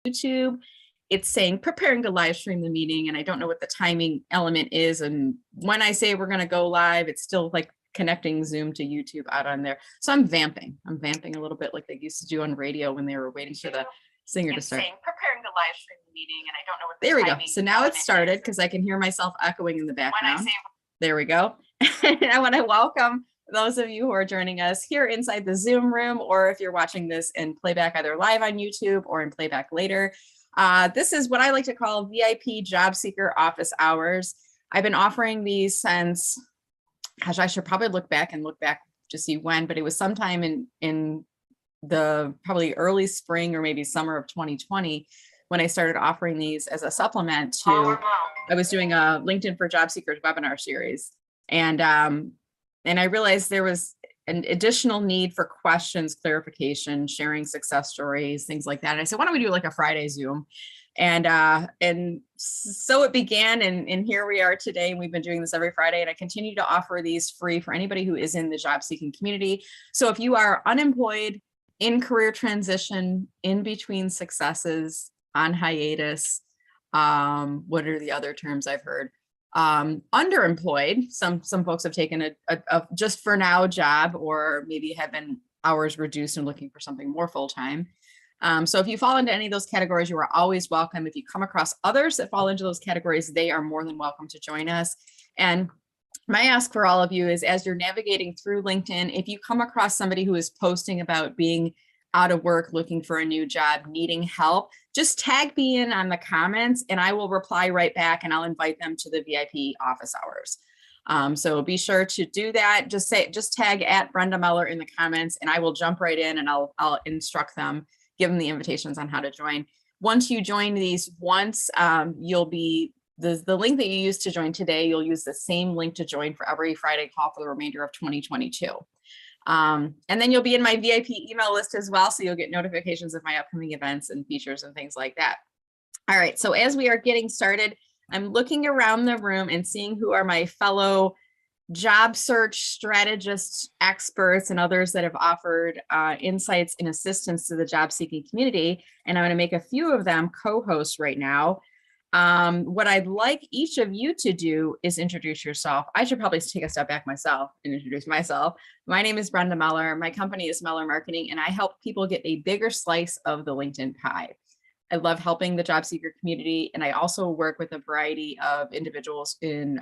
YouTube. It's saying preparing to live stream the meeting, and I don't know what the timing element is. And when I say we're going to go live, it's still like connecting Zoom to YouTube out on there. So I'm vamping a little bit like they used to do on radio when they were waiting for the singer to start. Preparing to live stream the meeting, and I don't know what there we go. So now it's started because I can hear myself echoing in the background. There we go. And I want to welcome those of you who are joining us here inside the Zoom room, or if you're watching this in playback either live on YouTube or in playback later. This is what I like to call VIP Job Seeker Office Hours. I've been offering these since, gosh, I should probably look back to see when, but it was sometime in the probably early spring or maybe summer of 2020 when I started offering these as a supplement to, I was doing a LinkedIn for Job Seekers webinar series. And I realized there was an additional need for questions, clarification, sharing success stories, things like that. And I said, why don't we do like a Friday Zoom? And so it began, and here we are today. And we've been doing this every Friday, and I continue to offer these free for anybody who is in the job seeking community. So if you are unemployed, in career transition, in between successes, on hiatus, what are the other terms I've heard? Underemployed. Some folks have taken a just for now job, or maybe have been hours reduced and looking for something more full-time. So if you fall into any of those categories, you are always welcome. If you come across others that fall into those categories, they are more than welcome to join us. And my ask for all of you is, as you're navigating through LinkedIn, if you come across somebody who is posting about being out of work, looking for a new job, needing help, just tag me in on the comments and I will reply right back, and I'll invite them to the VIP office hours. So be sure to do that. Just tag at Brenda Meller in the comments, and I will jump right in and I'll instruct them, give them the invitations on how to join. Once you join these you'll be, the link that you used to join today, you'll use the same link to join for every Friday call for the remainder of 2022. And then you'll be in my VIP email list as well. So you'll get notifications of my upcoming events and features and things like that. All right. So as we are getting started, I'm looking around the room and seeing who are my fellow job search strategists, experts, and others that have offered insights and assistance to the job seeking community. And I'm going to make a few of them co-hosts right now. What I'd like each of you to do is introduce yourself. I should probably take a step back myself and introduce myself. My name is Brenda Meller. My company is Meller Marketing, and I help people get a bigger slice of the LinkedIn pie. I love helping the job seeker community, and I also work with a variety of individuals in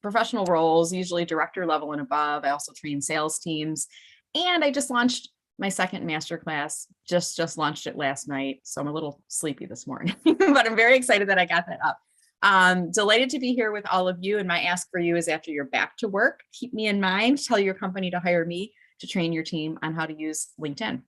professional roles, usually director level and above. I also train sales teams, and I just launched my second masterclass, just launched it last night. So I'm a little sleepy this morning, but I'm very excited that I got that up. Delighted to be here with all of you. And my ask for you is, after you're back to work, keep me in mind, tell your company to hire me to train your team on how to use LinkedIn.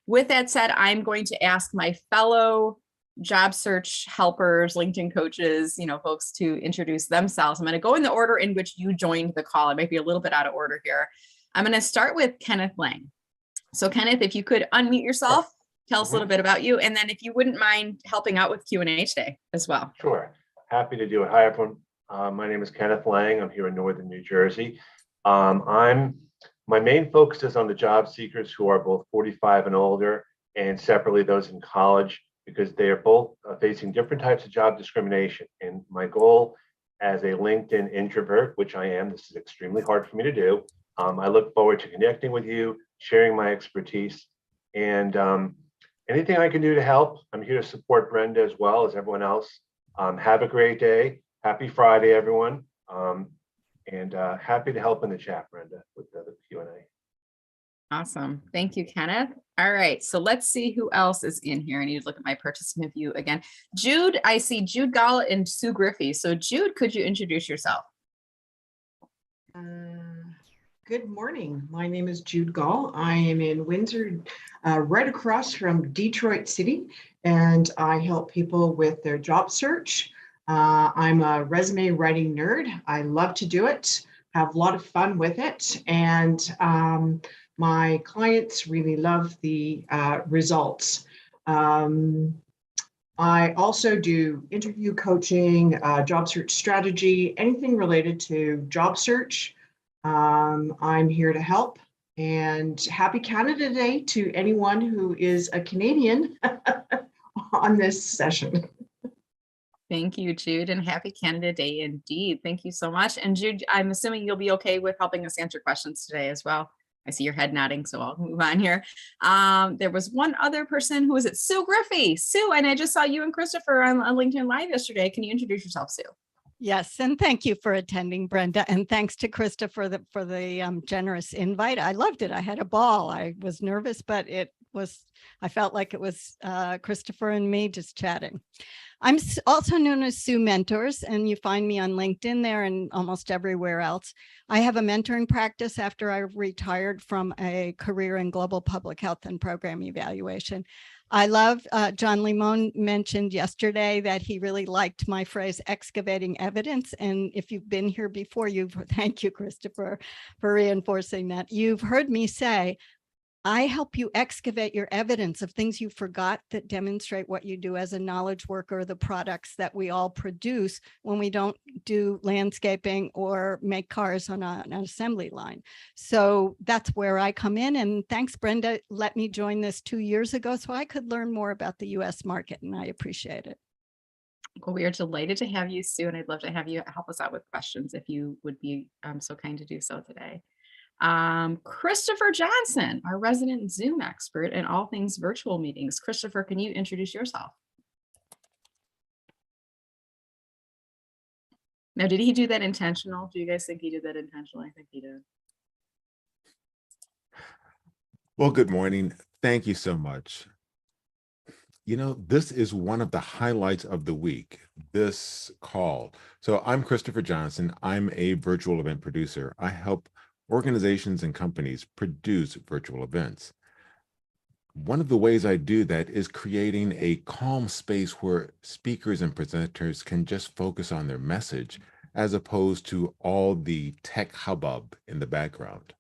With that said, I'm going to ask my fellow job search helpers, LinkedIn coaches, folks to introduce themselves. I'm going to go in the order in which you joined the call. I might be a little bit out of order here. I'm going to start with Kenneth Lang. So Kenneth, if you could unmute yourself, tell us a little bit about you, and then if you wouldn't mind helping out with Q&A today as well. Sure, happy to do it. Hi everyone, my name is Kenneth Lang. I'm here in Northern New Jersey. My main focus is on the job seekers who are both 45 and older, and separately those in college, because they are both facing different types of job discrimination. And my goal as a LinkedIn introvert, which I am, this is extremely hard for me to do. I look forward to connecting with you, sharing my expertise, and anything I can do to help. I'm here to support Brenda as well as everyone else. Have a great day. Happy Friday, everyone. And happy to help in the chat, Brenda, with the Q&A. Awesome. Thank you, Kenneth. All right. So let's see who else is in here. I need to look at my participant view again. Jude, I see Jude Gall and Sue Griffey. So Jude, could you introduce yourself? Good morning. My name is Jude Gall. I am in Windsor, right across from Detroit City, and I help people with their job search. I'm a resume writing nerd. I love to do it, have a lot of fun with it, and my clients really love the results. I also do interview coaching, job search strategy, anything related to job search. I'm here to help, and happy Canada Day to anyone who is a Canadian on this session. Thank you, Jude, and happy Canada Day indeed. Thank you so much. And Jude, I'm assuming you'll be okay with helping us answer questions today as well. I see your head nodding, so I'll move on here. There was one other person. Who was it? Sue Griffey. Sue, and I just saw you and Christopher on LinkedIn Live yesterday. Can you introduce yourself, Sue? Yes, and thank you for attending, Brenda, and thanks to Christopher for the generous invite. I loved it. I had a ball. I was nervous, but I felt like it was Christopher and me just chatting. I'm also known as Sue Mentors, and you find me on LinkedIn there and almost everywhere else. I have a mentoring practice after I retired from a career in global public health and program evaluation. I love, John Limon mentioned yesterday that he really liked my phrase, excavating evidence. And if you've been here before, thank you, Christopher, for reinforcing that. You've heard me say, I help you excavate your evidence of things you forgot that demonstrate what you do as a knowledge worker, the products that we all produce when we don't do landscaping or make cars on an assembly line. So that's where I come in. And thanks, Brenda, let me join this 2 years ago so I could learn more about the US market, and I appreciate it. Well, we are delighted to have you, Sue, and I'd love to have you help us out with questions if you would be so kind to do so today. Christopher Johnson, our resident Zoom expert in all things virtual meetings. Christopher, can you introduce yourself? Now, did he do that intentional? Do you guys think he did that intentionally? I think he did. Well, good morning. Thank you so much. You know, this is one of the highlights of the week, this call. So I'm Christopher Johnson. I'm a virtual event producer. I help organizations and companies produce virtual events. One of the ways I do that is creating a calm space where speakers and presenters can just focus on their message as opposed to all the tech hubbub in the background.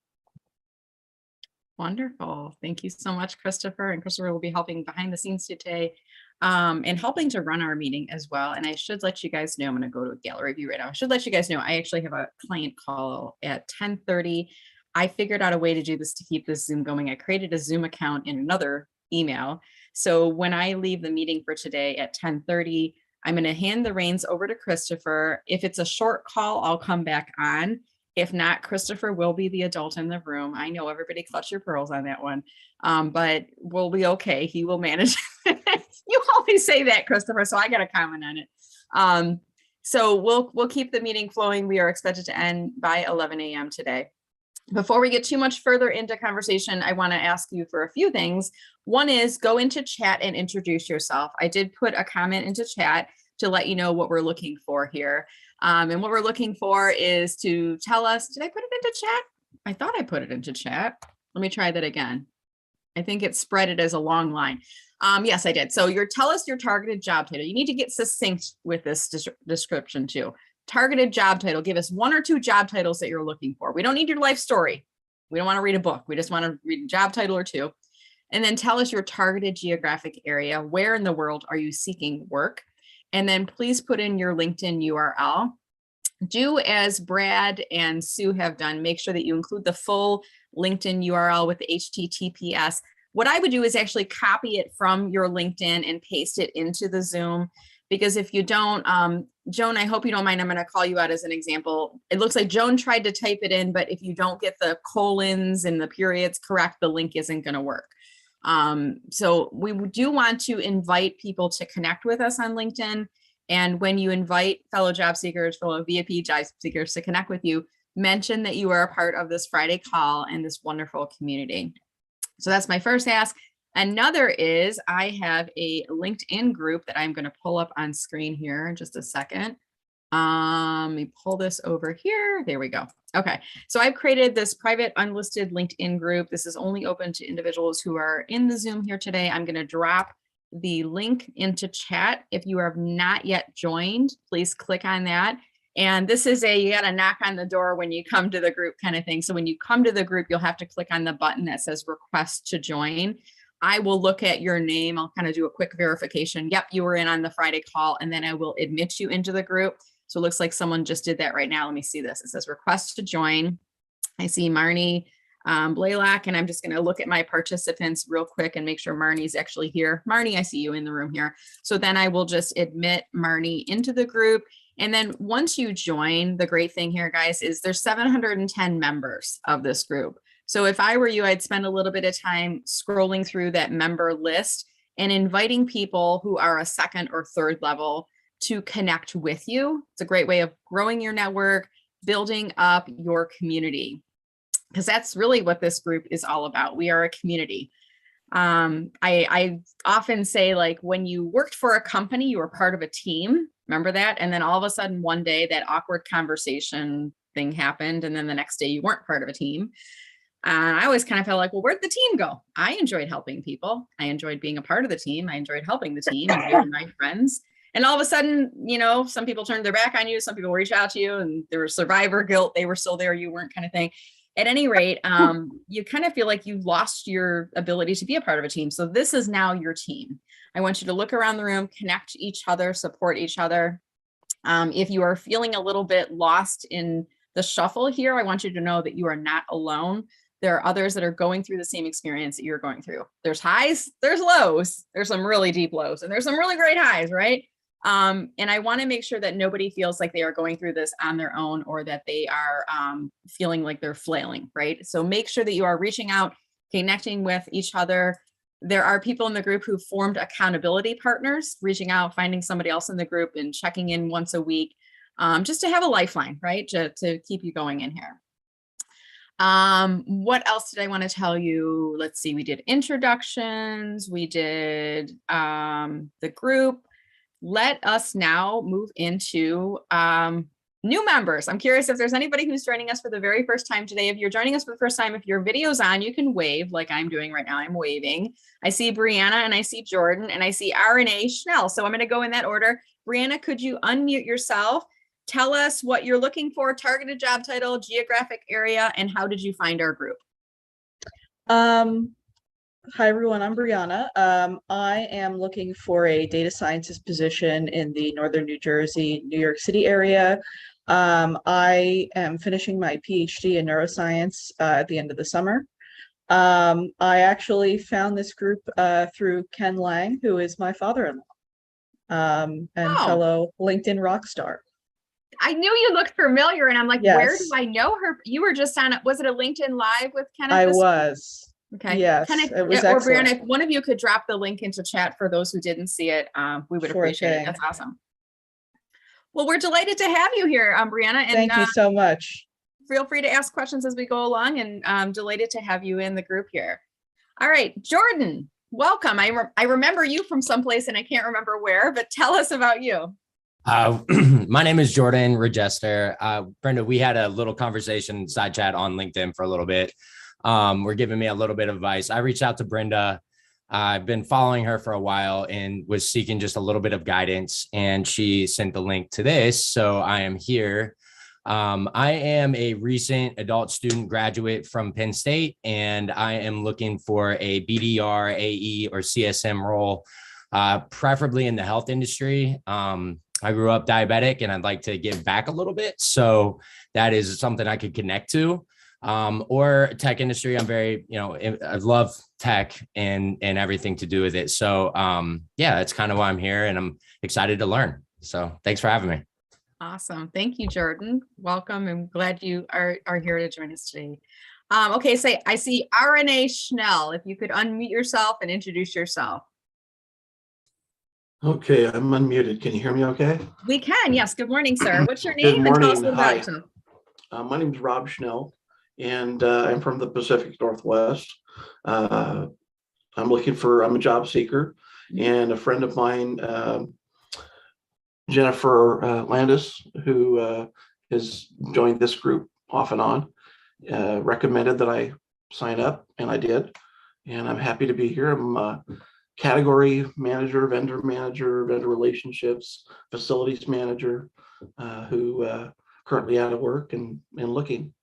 Wonderful. Thank you so much, Christopher. And Christopher will be helping behind the scenes today and helping to run our meeting as well. And I should let you guys know, I'm going to go to a gallery view right now. I should let you guys know, I actually have a client call at 10:30. I figured out a way to do this to keep this Zoom going. I created a Zoom account in another email. So when I leave the meeting for today at 10:30, I'm going to hand the reins over to Christopher. If it's a short call, I'll come back on. If not, Christopher will be the adult in the room. I know everybody clutch your pearls on that one, but we'll be okay. He will manage. You always say that, Christopher, so I got to comment on it. So we'll keep the meeting flowing. We are expected to end by 11 a.m. today. Before we get too much further into conversation, I want to ask you for a few things. One is go into chat and introduce yourself. I did put a comment into chat to let you know what we're looking for here. And what we're looking for is to tell us, did I put it into chat? I thought I put it into chat. Let me try that again. I think it spread it as a long line. Yes, I did. So tell us your targeted job title. You need to get succinct with this description too. Targeted job title. Give us 1 or 2 job titles that you're looking for. We don't need your life story. We don't want to read a book. We just want to read a job title or 2. And then tell us your targeted geographic area. Where in the world are you seeking work? And then please put in your LinkedIn URL. Do as Brad and Sue have done. Make sure that you include the full LinkedIn URL with the HTTPS. What I would do is actually copy it from your LinkedIn and paste it into the Zoom. Because if you don't, Joan, I hope you don't mind, I'm going to call you out as an example. It looks like Joan tried to type it in, but if you don't get the colons and the periods correct, the link isn't going to work. So we do want to invite people to connect with us on LinkedIn. And when you invite fellow job seekers, fellow VIP job seekers to connect with you, mention that you are a part of this Friday call and this wonderful community. So that's my first ask. Another is I have a LinkedIn group that I'm going to pull up on screen here in just a second. Let me pull this over here. There we go. Okay. So I've created this private unlisted LinkedIn group. This is only open to individuals who are in the Zoom here today. I'm going to drop the link into chat. If you have not yet joined, please click on that. And this is you got to knock on the door when you come to the group kind of thing. So when you come to the group, you'll have to click on the button that says request to join. I will look at your name. I'll kind of do a quick verification. Yep, you were in on the Friday call, and then I will admit you into the group. So it looks like someone just did that right now. Let me see this. It says request to join. I see Marnie Blaylock, and I'm just going to look at my participants real quick and make sure Marnie's actually here. Marnie, I see you in the room here. So then I will just admit Marnie into the group. And then once you join, the great thing here, guys, is there's 710 members of this group. So if I were you, I'd spend a little bit of time scrolling through that member list and inviting people who are a second or third level to connect with you. It's a great way of growing your network, building up your community, because that's really what this group is all about. We are a community. I often say, like, when you worked for a company, you were part of a team. Remember that? And then all of a sudden one day that awkward conversation thing happened. And then the next day you weren't part of a team. I always kind of felt like, well, where'd the team go? I enjoyed helping people. I enjoyed being a part of the team. I enjoyed helping the team and being my friends. And all of a sudden, you know, some people turned their back on you. Some people reach out to you and there was survivor guilt. They were still there. You weren't, kind of thing. At any rate, you kind of feel like you lost your ability to be a part of a team. So this is now your team. I want you to look around the room, connect each other, support each other. If you are feeling a little bit lost in the shuffle here, I want you to know that you are not alone. There are others that are going through the same experience that you're going through. There's highs, there's lows, there's some really deep lows, and there's some really great highs, right? And I want to make sure that nobody feels like they are going through this on their own, or that they are feeling like they're flailing, right? So make sure that you are reaching out, connecting with each other. There are people in the group who formed accountability partners, reaching out, finding somebody else in the group and checking in once a week, just to have a lifeline, right? To keep you going in here. What else did I want to tell you? Let's see, we did introductions, we did the group. Let us now move into new members. I'm curious if there's anybody who's joining us for the very first time today. If you're joining us for the first time, if your video's on, you can wave like I'm doing right now. I'm waving. I see Brianna and I see Jordan and I see RNA Schnell. So I'm going to go in that order. Brianna, could you unmute yourself? Tell us what you're looking for, targeted job title, geographic area, and how did you find our group? Hi, everyone. I'm Brianna. I am looking for a data scientist position in the Northern New Jersey, New York City area. I am finishing my PhD in neuroscience at the end of the summer. I actually found this group through Ken Lang, who is my father-in-law and fellow LinkedIn rock star. I knew you looked familiar, and I'm like, Yes. where do I know her? You were just on, was it a LinkedIn Live with Kenneth? I was. Okay. Yes, Kenneth, it was or excellent. Brianna, if one of you could drop the link into chat for those who didn't see it, we would Sure appreciate thing. it. That's awesome. Well, we're delighted to have you here, Brianna. And Thank you so much. feel free to ask questions as we go along, and I'm delighted to have you in the group here. All right, Jordan, welcome. I remember you from someplace and I can't remember where, but tell us about you. My name is Jordan Regester. Brenda, we had a little conversation side chat on LinkedIn for a little bit. We're giving me a little bit of advice. I reached out to Brenda. I've been following her for a while and was seeking just a little bit of guidance, and she sent the link to this. So I am here. I am a recent adult student graduate from Penn State, and I am looking for a BDR, AE, or CSM role, preferably in the health industry. I grew up diabetic and I'd like to give back a little bit. So that is something I could connect to. Or tech industry. I'm very, I love tech and everything to do with it. So yeah, that's kind of why I'm here, and I'm excited to learn. So thanks for having me. Awesome. Thank you, Jordan. Welcome. I'm glad you are here to join us today. Okay, so I see RNA Schnell. If you could unmute yourself and introduce yourself. Okay, I'm unmuted. Can you hear me okay? We can, yes. Good morning, sir. What's your Good name? And tell us a morning. little about Hi. yourself. My name is Rob Schnell, and I'm from the Pacific Northwest. I'm a job seeker, and a friend of mine, Jennifer Landis, who has joined this group off and on, recommended that I sign up, and I did. And I'm happy to be here. I'm a category manager, vendor relationships, facilities manager, who currently out of work and looking.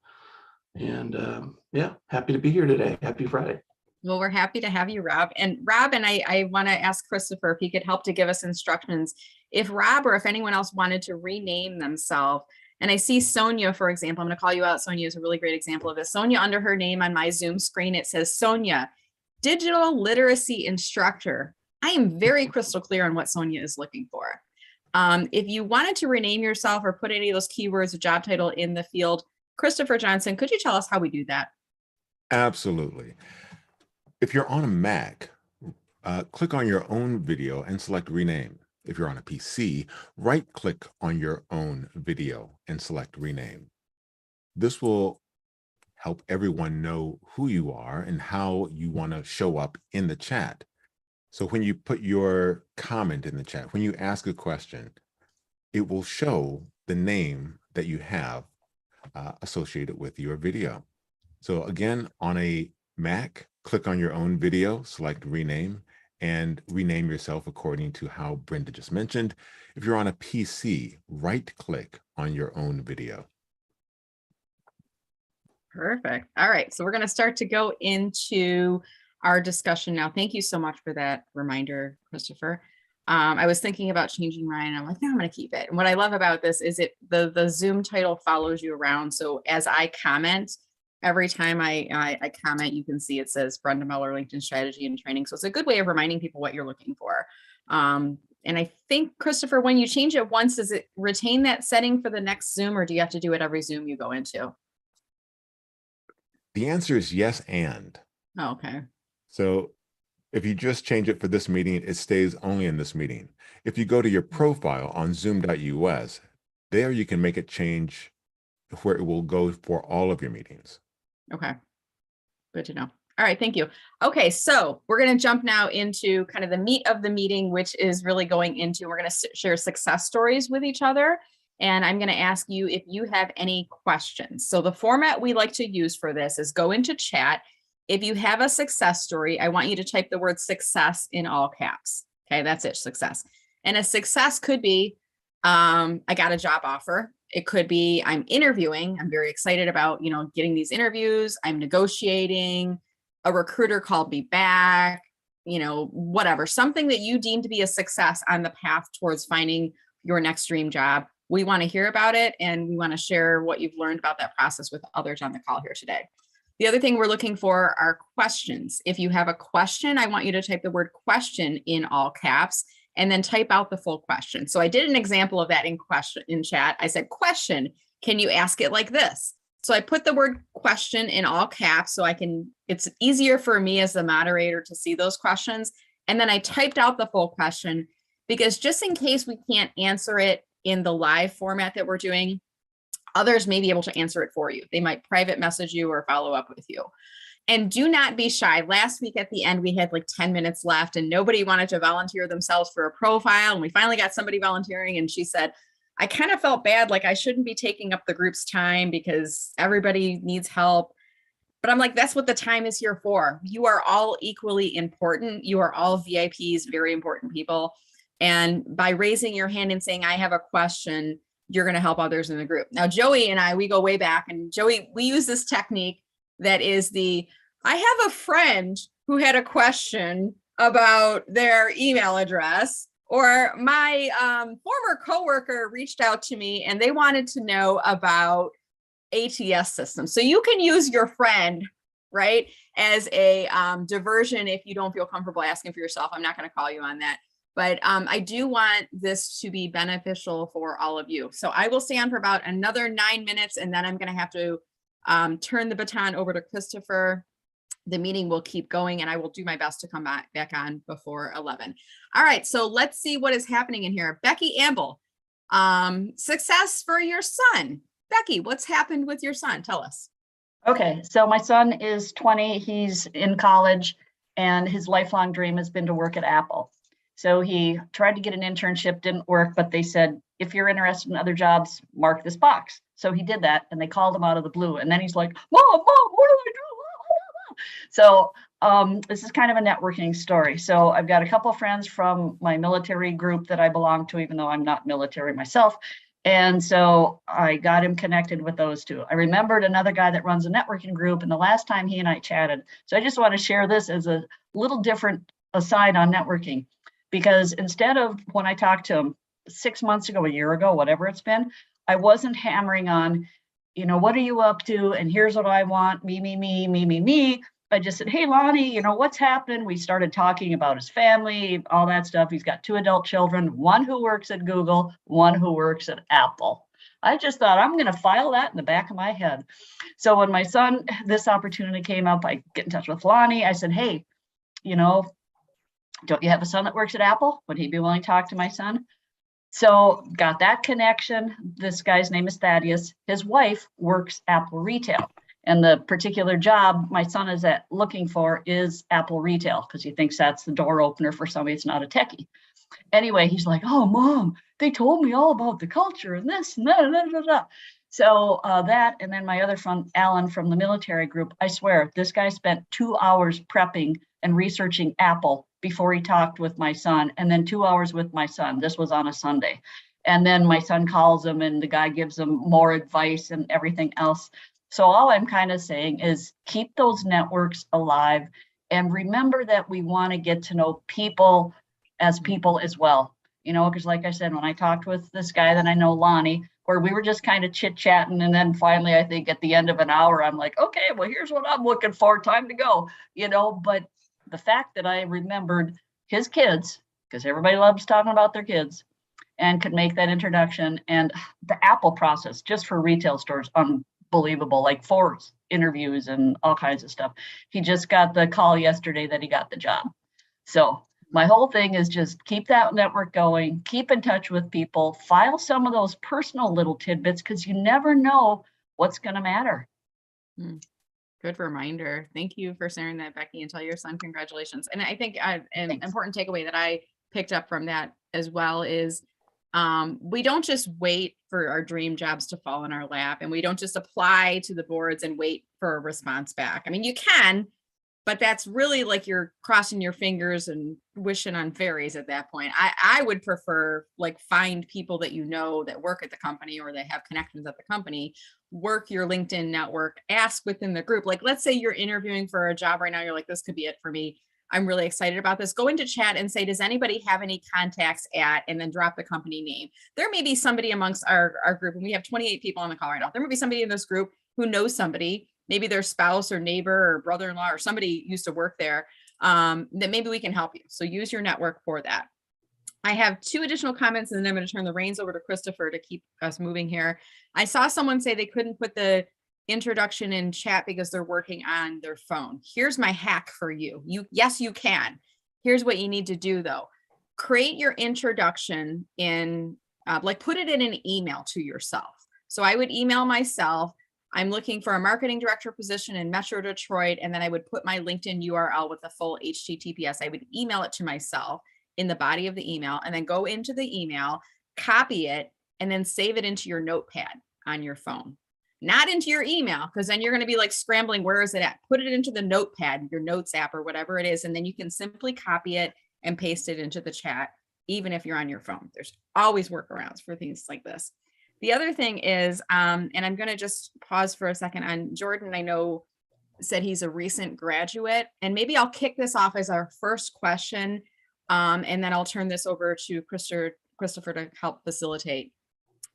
And yeah, happy to be here today. Happy Friday. Well, we're happy to have you, Rob. And Rob, and I want to ask Christopher if he could help to give us instructions. If Rob or if anyone else wanted to rename themselves, And I see Sonia, for example, I'm going to call you out. Sonia is a really great example of this. Sonia, under her name on my Zoom screen, it says Sonia, digital literacy instructor. I am very crystal clear on what Sonia is looking for. If you wanted to rename yourself or put any of those keywords or job title in the field, Christopher Johnson, could you tell us how we do that? Absolutely. If you're on a Mac, click on your own video and select rename. If you're on a PC, right-click on your own video and select rename. This will help everyone know who you are and how you want to show up in the chat. So when you put your comment in the chat, when you ask a question, it will show the name that you have associated with your video. So again, on a Mac, click on your own video, select rename, and rename yourself according to how Brenda just mentioned. If you're on a PC, right-click on your own video. Perfect. All right, so we're going to start to go into our discussion now. Thank you so much for that reminder, Christopher. I was thinking about changing mine, and I'm like, no, I'm going to keep it. And what I love about this is the Zoom title follows you around. So as I comment, every time I comment, you can see it says Brenda Miller, LinkedIn strategy and training. So it's a good way of reminding people what you're looking for. And I think, Christopher, when you change it once, does it retain that setting for the next Zoom, or do you have to do it every Zoom you go into? The answer is yes and. Oh, okay. So if you just change it for this meeting, it stays only in this meeting. If you go to your profile on zoom.us, there you can make it change where it will go for all of your meetings. Okay. Good to know. All right. Thank you. Okay. So we're going to jump now into kind of the meat of the meeting, which is really going into, we're going to share success stories with each other. And I'm going to ask you if you have any questions. So the format we like to use for this is go into chat. If you have a success story, I want you to type the word success in all caps. Okay. That's it. Success. And a success could be, I got a job offer. It could be I'm interviewing. I'm very excited about, getting these interviews. I'm negotiating. A recruiter called me back, whatever, something that you deem to be a success on the path towards finding your next dream job. We want to hear about it, and we want to share what you've learned about that process with others on the call here today. The other thing we're looking for are questions. If you have a question, I want you to type the word question in all caps and then type out the full question. So I did an example of that in chat. I said, question, can you ask it like this? So I put the word question in all caps so it's easier for me as the moderator to see those questions. And then I typed out the full question, because just in case we can't answer it in the live format that we're doing, others may be able to answer it for you. They might private message you or follow up with you. And do not be shy. Last week at the end, we had like 10 minutes left and nobody wanted to volunteer themselves for a profile. And we finally got somebody volunteering, and she said, I kind of felt bad, like I shouldn't be taking up the group's time because everybody needs help. But I'm like, that's what the time is here for. You are all equally important. You are all VIPs, very important people. And by raising your hand and saying, I have a question, you're going to help others in the group. Now, Joey and I, we go way back, and Joey, we use this technique that is I have a friend who had a question about their email address, or my former coworker reached out to me and they wanted to know about ATS systems. So you can use your friend, right, as a diversion if you don't feel comfortable asking for yourself. I'm not going to call you on that. But I do want this to be beneficial for all of you. So I will stay on for about another 9 minutes, and then I'm going to have to turn the baton over to Christopher. The meeting will keep going, and I will do my best to come back on before 11. All right, so let's see what is happening in here. Becky Amble, success for your son. Becky, what's happened with your son? Tell us. Okay, so my son is 20. He's in college, and his lifelong dream has been to work at Apple. So he tried to get an internship, didn't work, but they said, if you're interested in other jobs, mark this box. So he did that, and they called him out of the blue. And then he's like, Mom, what do I do? So this is kind of a networking story. So I've got a couple of friends from my military group that I belong to, even though I'm not military myself. And so I got him connected with those two. I remembered another guy that runs a networking group, and the last time he and I chatted. So I just want to share this as a little different aside on networking, because instead of when I talked to him 6 months ago, a year ago, whatever it's been, I wasn't hammering on, what are you up to? And here's what I want, me. I just said, hey, Lonnie, what's happening? We started talking about his family, all that stuff. He's got 2 adult children, one who works at Google, one who works at Apple. I just thought, I'm going to file that in the back of my head. So when my son, this opportunity came up, I get in touch with Lonnie. I said, hey, don't you have a son that works at Apple? Would he be willing to talk to my son? So got that connection. This guy's name is Thaddeus. His wife works Apple retail. And the particular job my son is looking for is Apple retail, because he thinks that's the door opener for somebody that's not a techie. Anyway, he's like, oh, Mom, they told me all about the culture and this and that. So that, and then my other friend, Alan from the military group, I swear, this guy spent 2 hours prepping and researching Apple before he talked with my son, and then 2 hours with my son. This was on a Sunday. And then my son calls him and the guy gives him more advice and everything else. So all I'm kind of saying is keep those networks alive, and remember that we want to get to know people as well. Because like I said, when I talked with this guy that I know, Lonnie, where we were just kind of chit-chatting, and then finally, I think at the end of an hour, I'm like, okay, well, here's what I'm looking for, time to go, but the fact that I remembered his kids, because everybody loves talking about their kids, and could make that introduction, and the Apple process just for retail stores, unbelievable, like 4 interviews and all kinds of stuff. He just got the call yesterday that he got the job. So my whole thing is just keep that network going, keep in touch with people, file some of those personal little tidbits, because you never know what's going to matter. Good reminder. Thank you for sharing that, Becky, and tell your son congratulations. And I think an important takeaway that I picked up from that as well is we don't just wait for our dream jobs to fall in our lap, and we don't just apply to the boards and wait for a response back. I mean, you can, but that's really like you're crossing your fingers and wishing on fairies at that point. I would prefer find people that that work at the company or that have connections at the company, work your LinkedIn network, ask within the group. Like, let's say you're interviewing for a job right now. You're like, this could be it for me. I'm really excited about this. Go into chat and say, does anybody have any contacts at, and then drop the company name. There may be somebody amongst our group, and we have 28 people on the call right now. There may be somebody in this group who knows somebody, maybe their spouse or neighbor or brother-in-law or somebody used to work there, that maybe we can help you. So use your network for that. I have 2 additional comments, and then I'm going to turn the reins over to Christopher to keep us moving here. I saw someone say they couldn't put the introduction in chat because they're working on their phone. Here's my hack for you. Yes, you can. Here's what you need to do though. Create your introduction in, put it in an email to yourself. So I would email myself, I'm looking for a marketing director position in Metro Detroit, and then I would put my LinkedIn URL with the full HTTPS. I would email it to myself in the body of the email, and then go into the email, copy it, and then save it into your notepad on your phone. Not into your email, because then you're going to be scrambling, where is it at? Put it into the notepad, your notes app or whatever it is, and then you can simply copy it and paste it into the chat, even if you're on your phone. There's always workarounds for things like this. The other thing is, and I'm going to just pause for a second on Jordan. I know said he's a recent graduate, and maybe I'll kick this off as our first question, and then I'll turn this over to Christopher to help facilitate.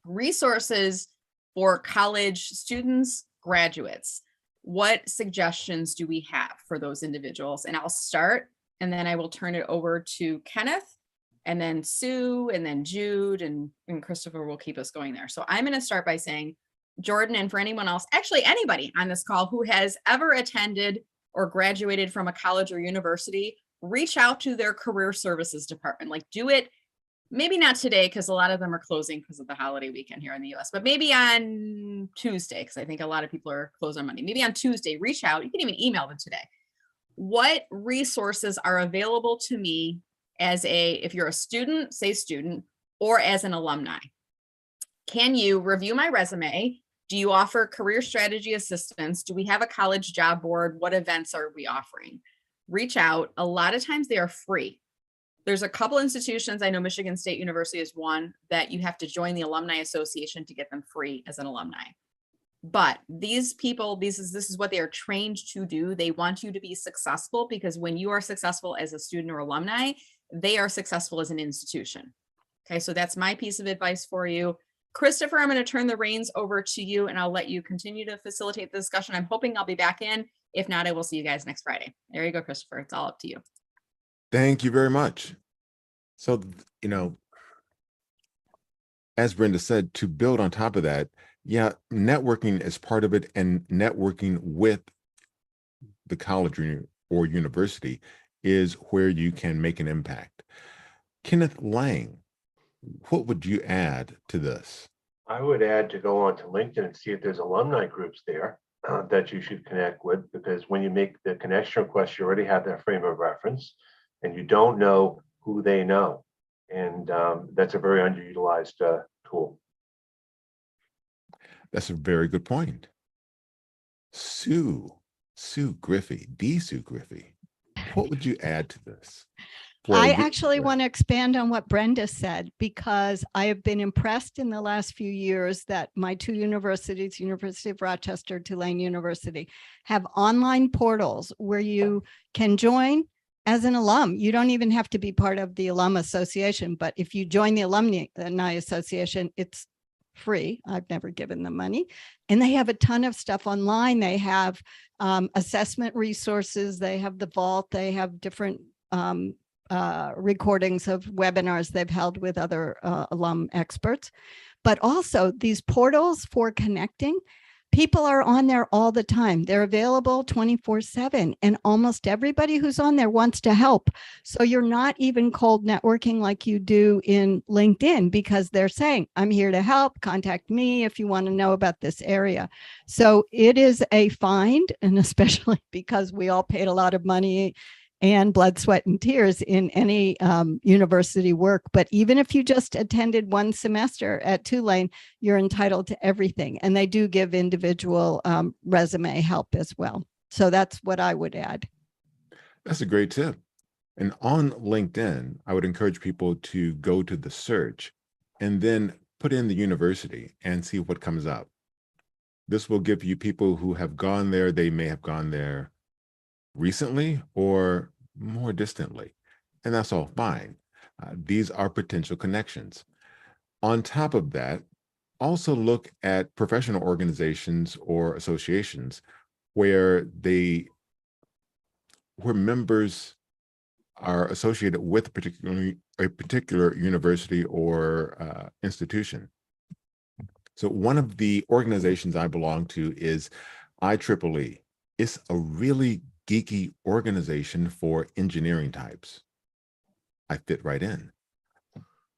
Resources for college students, graduates. What suggestions do we have for those individuals? And I'll start, and then I will turn it over to Kenneth, and then Sue, and then Jude, and Christopher will keep us going there. So I'm going to start by saying, Jordan, and for anyone else, actually anybody on this call who has ever attended or graduated from a college or university, reach out to their career services department. Do it. Maybe not today, because a lot of them are closing because of the holiday weekend here in the US, but maybe on Tuesday, because I think a lot of people are closed on Monday. Maybe on Tuesday, reach out. You can even email them today. What resources are available to me if you're a student, say student, or as an alumni? Can you review my resume? Do you offer career strategy assistance? Do we have a college job board? What events are we offering? Reach out. A lot of times they are free. There's a couple institutions, I know Michigan State University is one, that you have to join the Alumni Association to get them free as an alumni. But these people, this is what they are trained to do. They want you to be successful, because when you are successful as a student or alumni, they are successful as an institution. Okay, so that's my piece of advice for you. Christopher, I'm going to turn the reins over to you and I'll let you continue to facilitate the discussion. I'm hoping I'll be back in. If not, I will see you guys next Friday. There you go, Christopher. It's all up to you. Thank you very much. So, as Brenda said, to build on top of that, yeah, networking is part of it, and networking with the college or university is where you can make an impact. Kenneth Lang, what would you add to this? I would add to go on to LinkedIn and see if there's alumni groups there that you should connect with, because when you make the connection request, you already have that frame of reference and you don't know who they know. And that's a very underutilized tool. That's a very good point. Sue Griffey, Sue Griffey, what would you add to this? I actually want to expand on what Brenda said, because I have been impressed in the last few years that my two universities, University of Rochester, Tulane University, have online portals where you can join as an alum. You don't even have to be part of the alum association, but if you join the alumni association, it's free. I've never given them money. And they have a ton of stuff online. They have assessment resources. They have the vault. They have different recordings of webinars they've held with other alum experts, but also these portals for connecting. People are on there all the time. They're available 24/7, and almost everybody who's on there wants to help. So you're not even cold networking like you do in LinkedIn, because they're saying, I'm here to help, contact me if you want to know about this area. So it is a find, and especially because we all paid a lot of money and blood, sweat, and tears in any university work. But even if you just attended one semester at Tulane, you're entitled to everything. And they do give individual resume help as well. So that's what I would add. That's a great tip. And on LinkedIn, I would encourage people to go to the search and then put in the university and see what comes up. This will give you people who have gone there. They may have gone there recently or more distantly, and that's all fine. These are potential connections. On top of that, also look at professional organizations or associations where members are associated with a particular university or institution. So one of the organizations I belong to is IEEE. It's a really geeky organization for engineering types. I fit right in.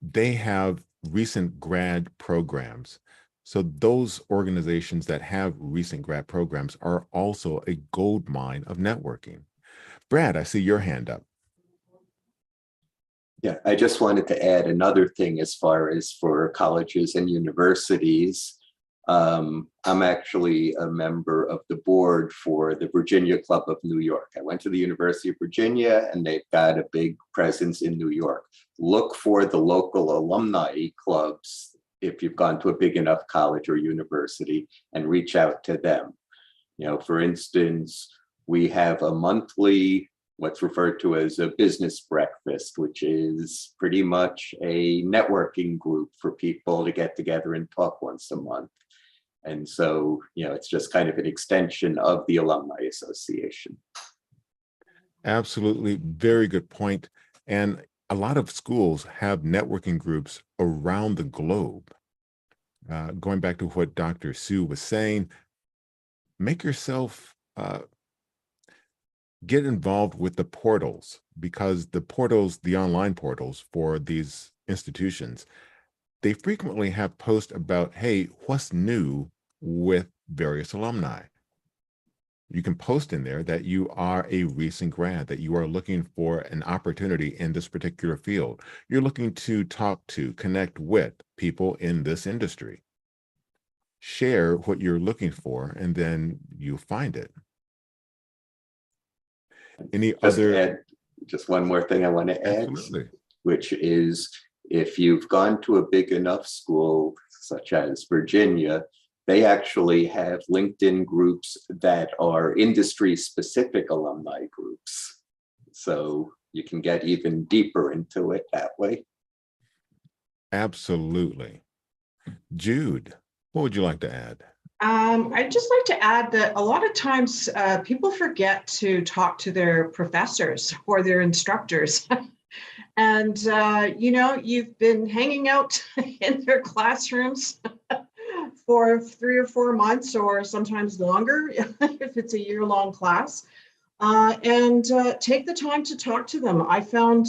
They have recent grad programs. So those organizations that have recent grad programs are also a gold mine of networking. Brad, I see your hand up. Yeah, I just wanted to add another thing as far as for colleges and universities. I'm actually a member of the board for the Virginia Club of New York. I went to the University of Virginia, and they've got a big presence in New York. Look for the local alumni clubs if you've gone to a big enough college or university, and reach out to them. For instance, we have a monthly, what's referred to as a business breakfast, which is pretty much a networking group for people to get together and talk once a month. And so, it's just kind of an extension of the Alumni Association. Absolutely. Very good point. And a lot of schools have networking groups around the globe. Going back to what Dr. Sue was saying, make yourself get involved with the portals, because the online portals for these institutions, they frequently have posts about, hey, what's new with various alumni. You can post in there that you are a recent grad, that you are looking for an opportunity in this particular field. You're looking to talk to, connect with people in this industry. Share what you're looking for, and then you find it. Just one more thing I want to add, Absolutely. Which is, if you've gone to a big enough school, such as Virginia, they actually have LinkedIn groups that are industry-specific alumni groups. So you can get even deeper into it that way. Absolutely. Jude, what would you like to add? I'd just like to add that a lot of times people forget to talk to their professors or their instructors. And, you've been hanging out in their classrooms for 3 or 4 months or sometimes longer if it's a year-long class. And take the time to talk to them. I found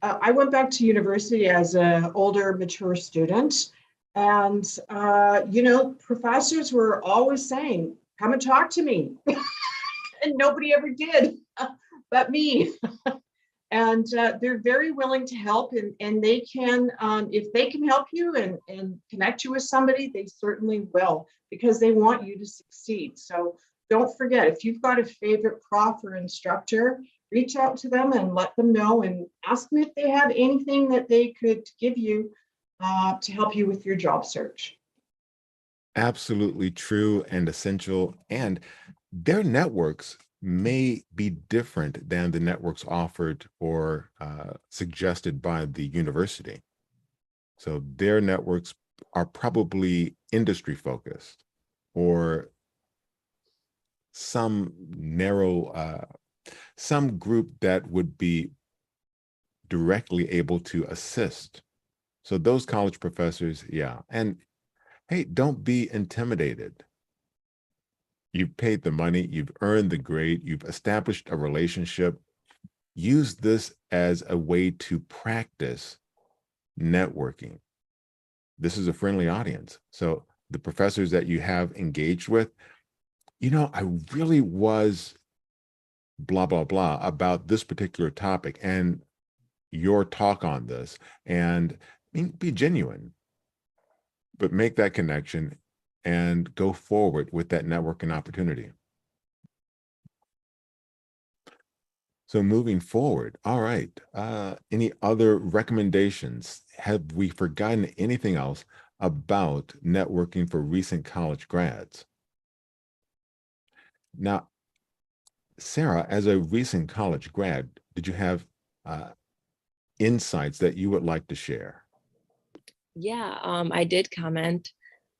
I went back to university as an older, mature student. And, professors were always saying, come and talk to me. And nobody ever did but me. And they're very willing to help, and they can, if they can help you and connect you with somebody, they certainly will, because they want you to succeed. So don't forget, if you've got a favorite prof or instructor, reach out to them and let them know and ask them if they have anything that they could give you to help you with your job search. Absolutely true and essential. And their networks may be different than the networks offered or suggested by the university. So their networks are probably industry focused or some narrow, some group that would be directly able to assist. So those college professors, yeah. And hey, don't be intimidated. You've paid the money, you've earned the grade, you've established a relationship. Use this as a way to practice networking. This is a friendly audience. So the professors that you have engaged with, I really was blah, blah, blah about this particular topic and your talk on this, and be genuine, but make that connection and go forward with that networking opportunity. So moving forward, all right. Any other recommendations? Have we forgotten anything else about networking for recent college grads? Now, Sarah, as a recent college grad, did you have insights that you would like to share? Yeah, I did comment.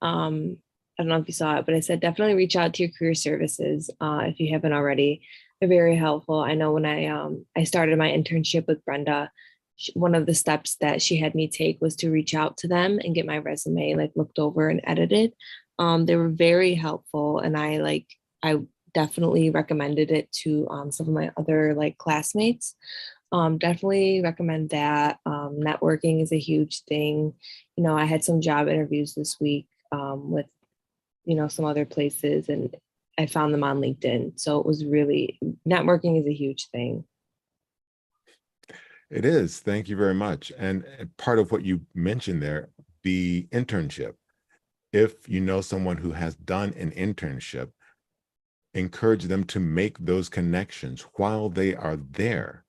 I don't know if you saw it, but I said definitely reach out to your career services if you haven't already. They're very helpful. I know when I started my internship with Brenda, one of the steps that she had me take was to reach out to them and get my resume looked over and edited. They were very helpful, and I definitely recommended it to some of my other classmates. Definitely recommend that. Networking is a huge thing. I had some job interviews this week with, some other places, and I found them on LinkedIn. So it was really, networking is a huge thing. It is. Thank you very much. And part of what you mentioned there, the internship. If you know someone who has done an internship, encourage them to make those connections while they are there.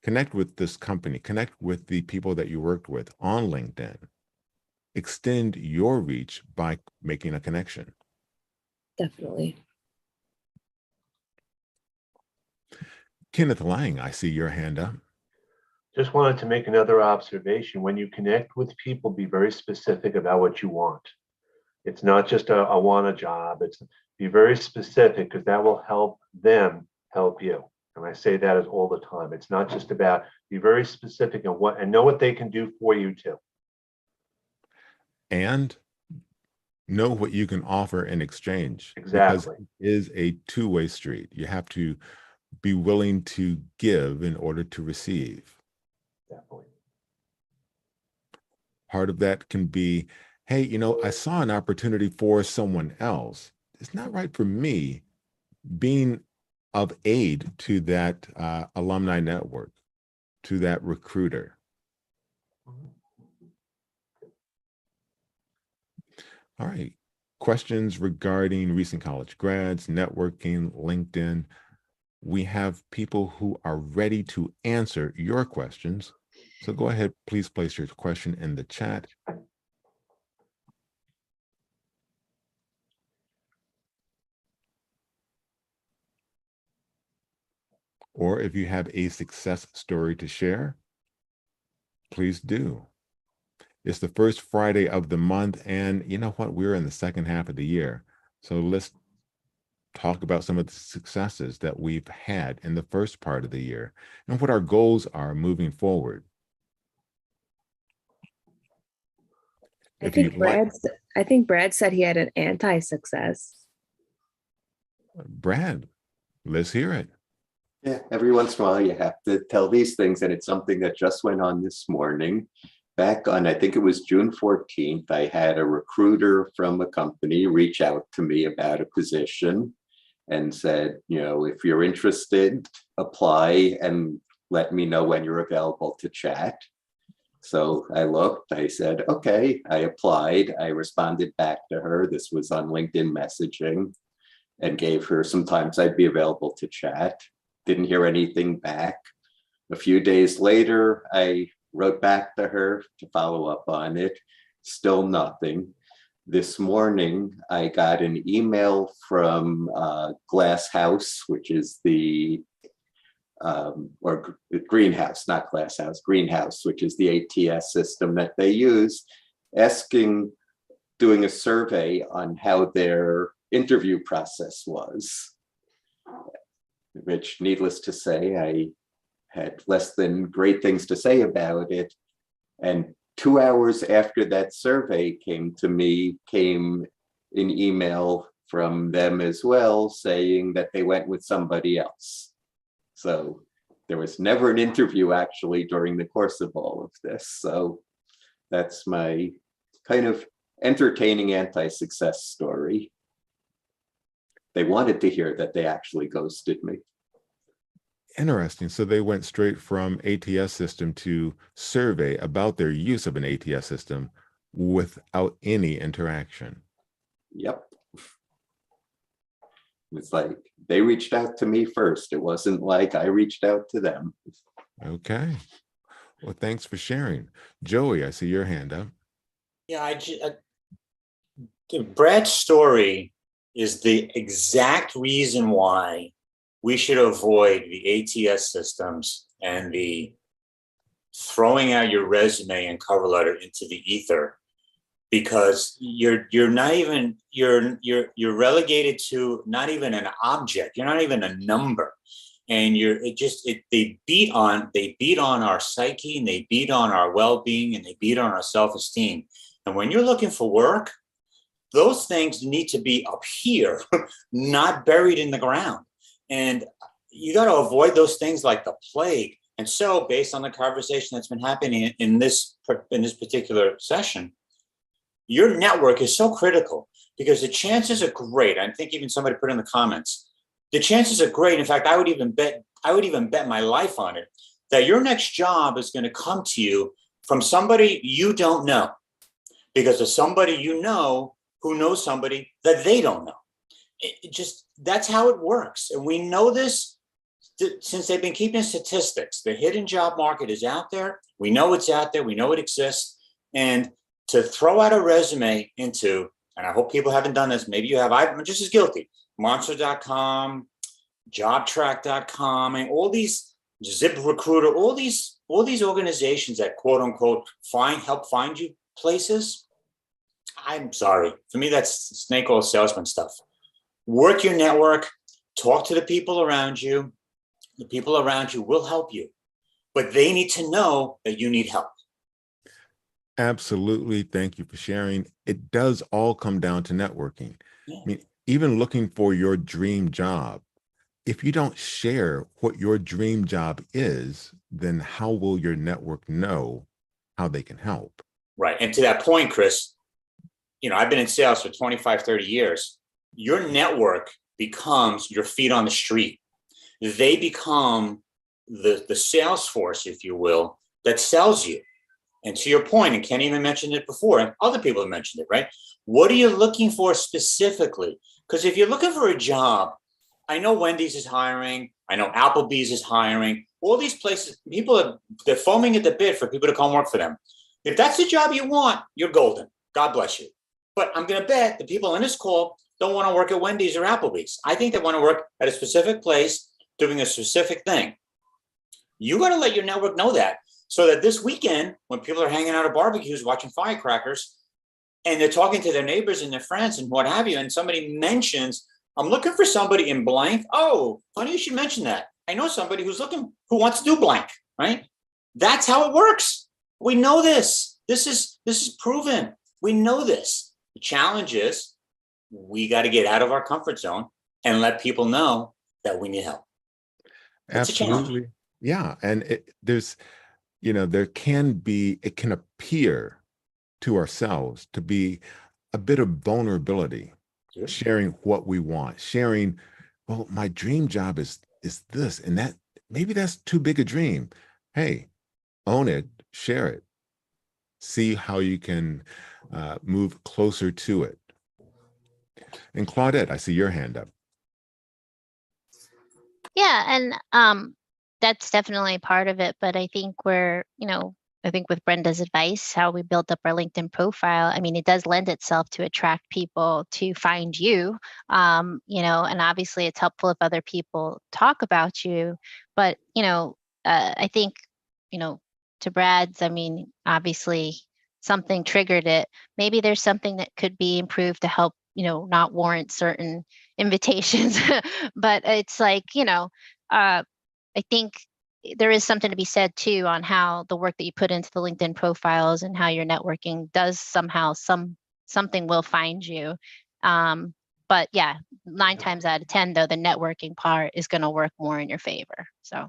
Connect with this company, connect with the people that you worked with on LinkedIn. Extend your reach by making a connection. Definitely. Kenneth Lang, I see your hand up. Just wanted to make another observation. When you connect with people, be very specific about what you want. It's not just a want a job. It's be very specific, because that will help them help you. And I say that as all the time. It's not just about, be very specific and know what they can do for you too. And know what you can offer in exchange. Exactly. Because it is a two-way street. You have to be willing to give in order to receive. Definitely. Part of that can be, hey, I saw an opportunity for someone else. It's not right for me. Being of aid to that alumni network, to that recruiter. All right. Questions regarding recent college grads, networking, LinkedIn. We have people who are ready to answer your questions. So go ahead, please place your question in the chat. Or if you have a success story to share, please do. It's the first Friday of the month, and you know what? We're in the second half of the year. So let's talk about some of the successes that we've had in the first part of the year and what our goals are moving forward. I think Brad said he had an anti-success. Brad, let's hear it. Yeah, every once in a while you have to tell these things, and it's something that just went on this morning. Back on, I think it was June 14th, I had a recruiter from a company reach out to me about a position and said, you know, if you're interested, apply and let me know when you're available to chat. So I looked, I said, okay, I applied. I responded back to her. This was on LinkedIn messaging, and gave her some times I'd be available to chat. Didn't hear anything back. A few days later, I wrote back to her to follow up on it. Still nothing. This morning, I got an email from Glass House, which is the or Greenhouse, not Glass House, Greenhouse, which is the ATS system that they use, doing a survey on how their interview process was, which, needless to say, I had less than great things to say about it. And 2 hours after that survey came to me, came an email from them as well saying that they went with somebody else. So there was never an interview actually during the course of all of this. So that's my kind of entertaining anti-success story. They wanted to hear that they actually ghosted me. Interesting. So they went straight from ATS system to survey about their use of an ATS system without any interaction. Yep. It's like they reached out to me first. It wasn't like I reached out to them. Okay. Well, thanks for sharing. Joey, I see your hand up. Yeah, Brad's story is the exact reason why we should avoid the ATS systems and the throwing out your resume and cover letter into the ether, because you're not even you're relegated to not even an object. You're not even a number, and they beat on our psyche, and they beat on our well-being, and they beat on our self-esteem. And when you're looking for work, those things need to be up here, not buried in the ground. And you got to avoid those things like the plague. And so, based on the conversation that's been happening in this particular session, your network is so critical, because the chances are great. I think even somebody put in the comments, the chances are great. In fact, I would even bet my life on it that your next job is going to come to you from somebody you don't know, because of somebody you know who knows somebody that they don't know. That's how it works. And we know this since they've been keeping statistics. The hidden job market is out there. We know it's out there. We know it exists. And to throw out a resume into, and I hope people haven't done this, maybe you have, I'm just as guilty, Monster.com, JobTrack.com, and all these, ZipRecruiter, all these organizations that quote unquote help find you places. I'm sorry. For me, that's snake oil salesman stuff. Work your network, talk to the people around you. The people around you will help you, but they need to know that you need help. Absolutely. Thank you for sharing. It does all come down to networking. Yeah. I mean, even looking for your dream job, if you don't share what your dream job is, then how will your network know how they can help? Right. And to that point, Chris, I've been in sales for 25, 30 years. Your network becomes your feet on the street. They become the sales force, if you will, that sells you. And to your point, and Ken even mentioned it before, and other people have mentioned it, right? What are you looking for specifically? Because if you're looking for a job, I know Wendy's is hiring. I know Applebee's is hiring. All these places, they're foaming at the bit for people to come work for them. If that's the job you want, you're golden. God bless you. But I'm going to bet the people on this call don't want to work at Wendy's or Applebee's. I think they want to work at a specific place doing a specific thing. You got to let your network know that. so that this weekend, when people are hanging out at barbecues, watching firecrackers, and they're talking to their neighbors and their friends and what have you, and somebody mentions, I'm looking for somebody in blank. Oh, funny you should mention that. I know somebody who wants to do blank, right? That's how it works. We know this. This is proven. We know this. The challenge is we got to get out of our comfort zone and let people know that we need help. It's a challenge. Absolutely. Yeah. And there it can appear to ourselves to be a bit of vulnerability, Sure. sharing what we want, sharing, well, my dream job is this, and that maybe that's too big a dream. Hey, own it, share it, see how you can move closer to it. And Claudette, I see your hand up. Yeah, and that's definitely part of it. But I think I think with Brenda's advice, how we built up our LinkedIn profile, I mean, it does lend itself to attract people to find you, and obviously it's helpful if other people talk about you. But, I think, to Brad's, I mean, obviously something triggered it. Maybe there's something that could be improved to help, not warrant certain invitations. But it's like, I think there is something to be said too on how the work that you put into the LinkedIn profiles and how your networking does somehow something will find you. But yeah, 9 times out of 10 though, the networking part is going to work more in your favor. So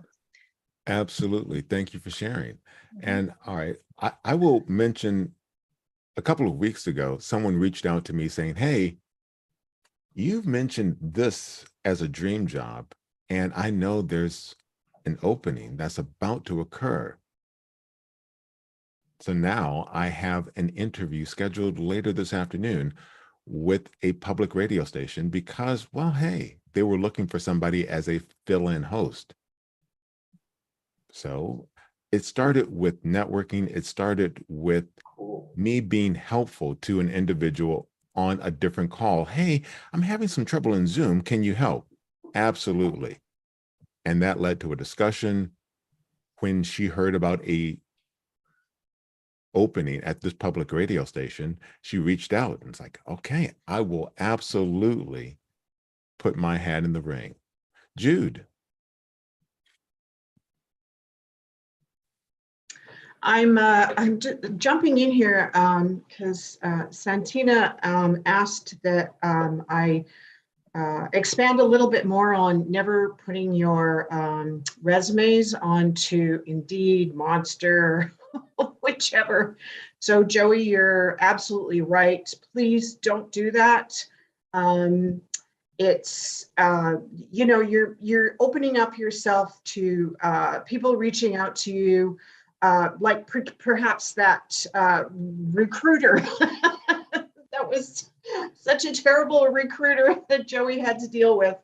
Absolutely. Thank you for sharing. And all right, I will mention a couple of weeks ago, someone reached out to me saying, hey, you've mentioned this as a dream job, and I know there's an opening that's about to occur. So now I have an interview scheduled later this afternoon with a public radio station because, well, hey, they were looking for somebody as a fill-in host. So it started with networking. It started with me being helpful to an individual on a different call. Hey, I'm having some trouble in Zoom. Can you help? Absolutely. And that led to a discussion. When she heard about a opening at this public radio station, she reached out and it's like, okay, I will absolutely put my hat in the ring. Jude. I'm jumping in here because Santina asked that I expand a little bit more on never putting your resumes onto Indeed, Monster, whichever. So Joey, you're absolutely right. Please don't do that. It's you're opening up yourself to people reaching out to you, like perhaps that recruiter. That was such a terrible recruiter that Joey had to deal with.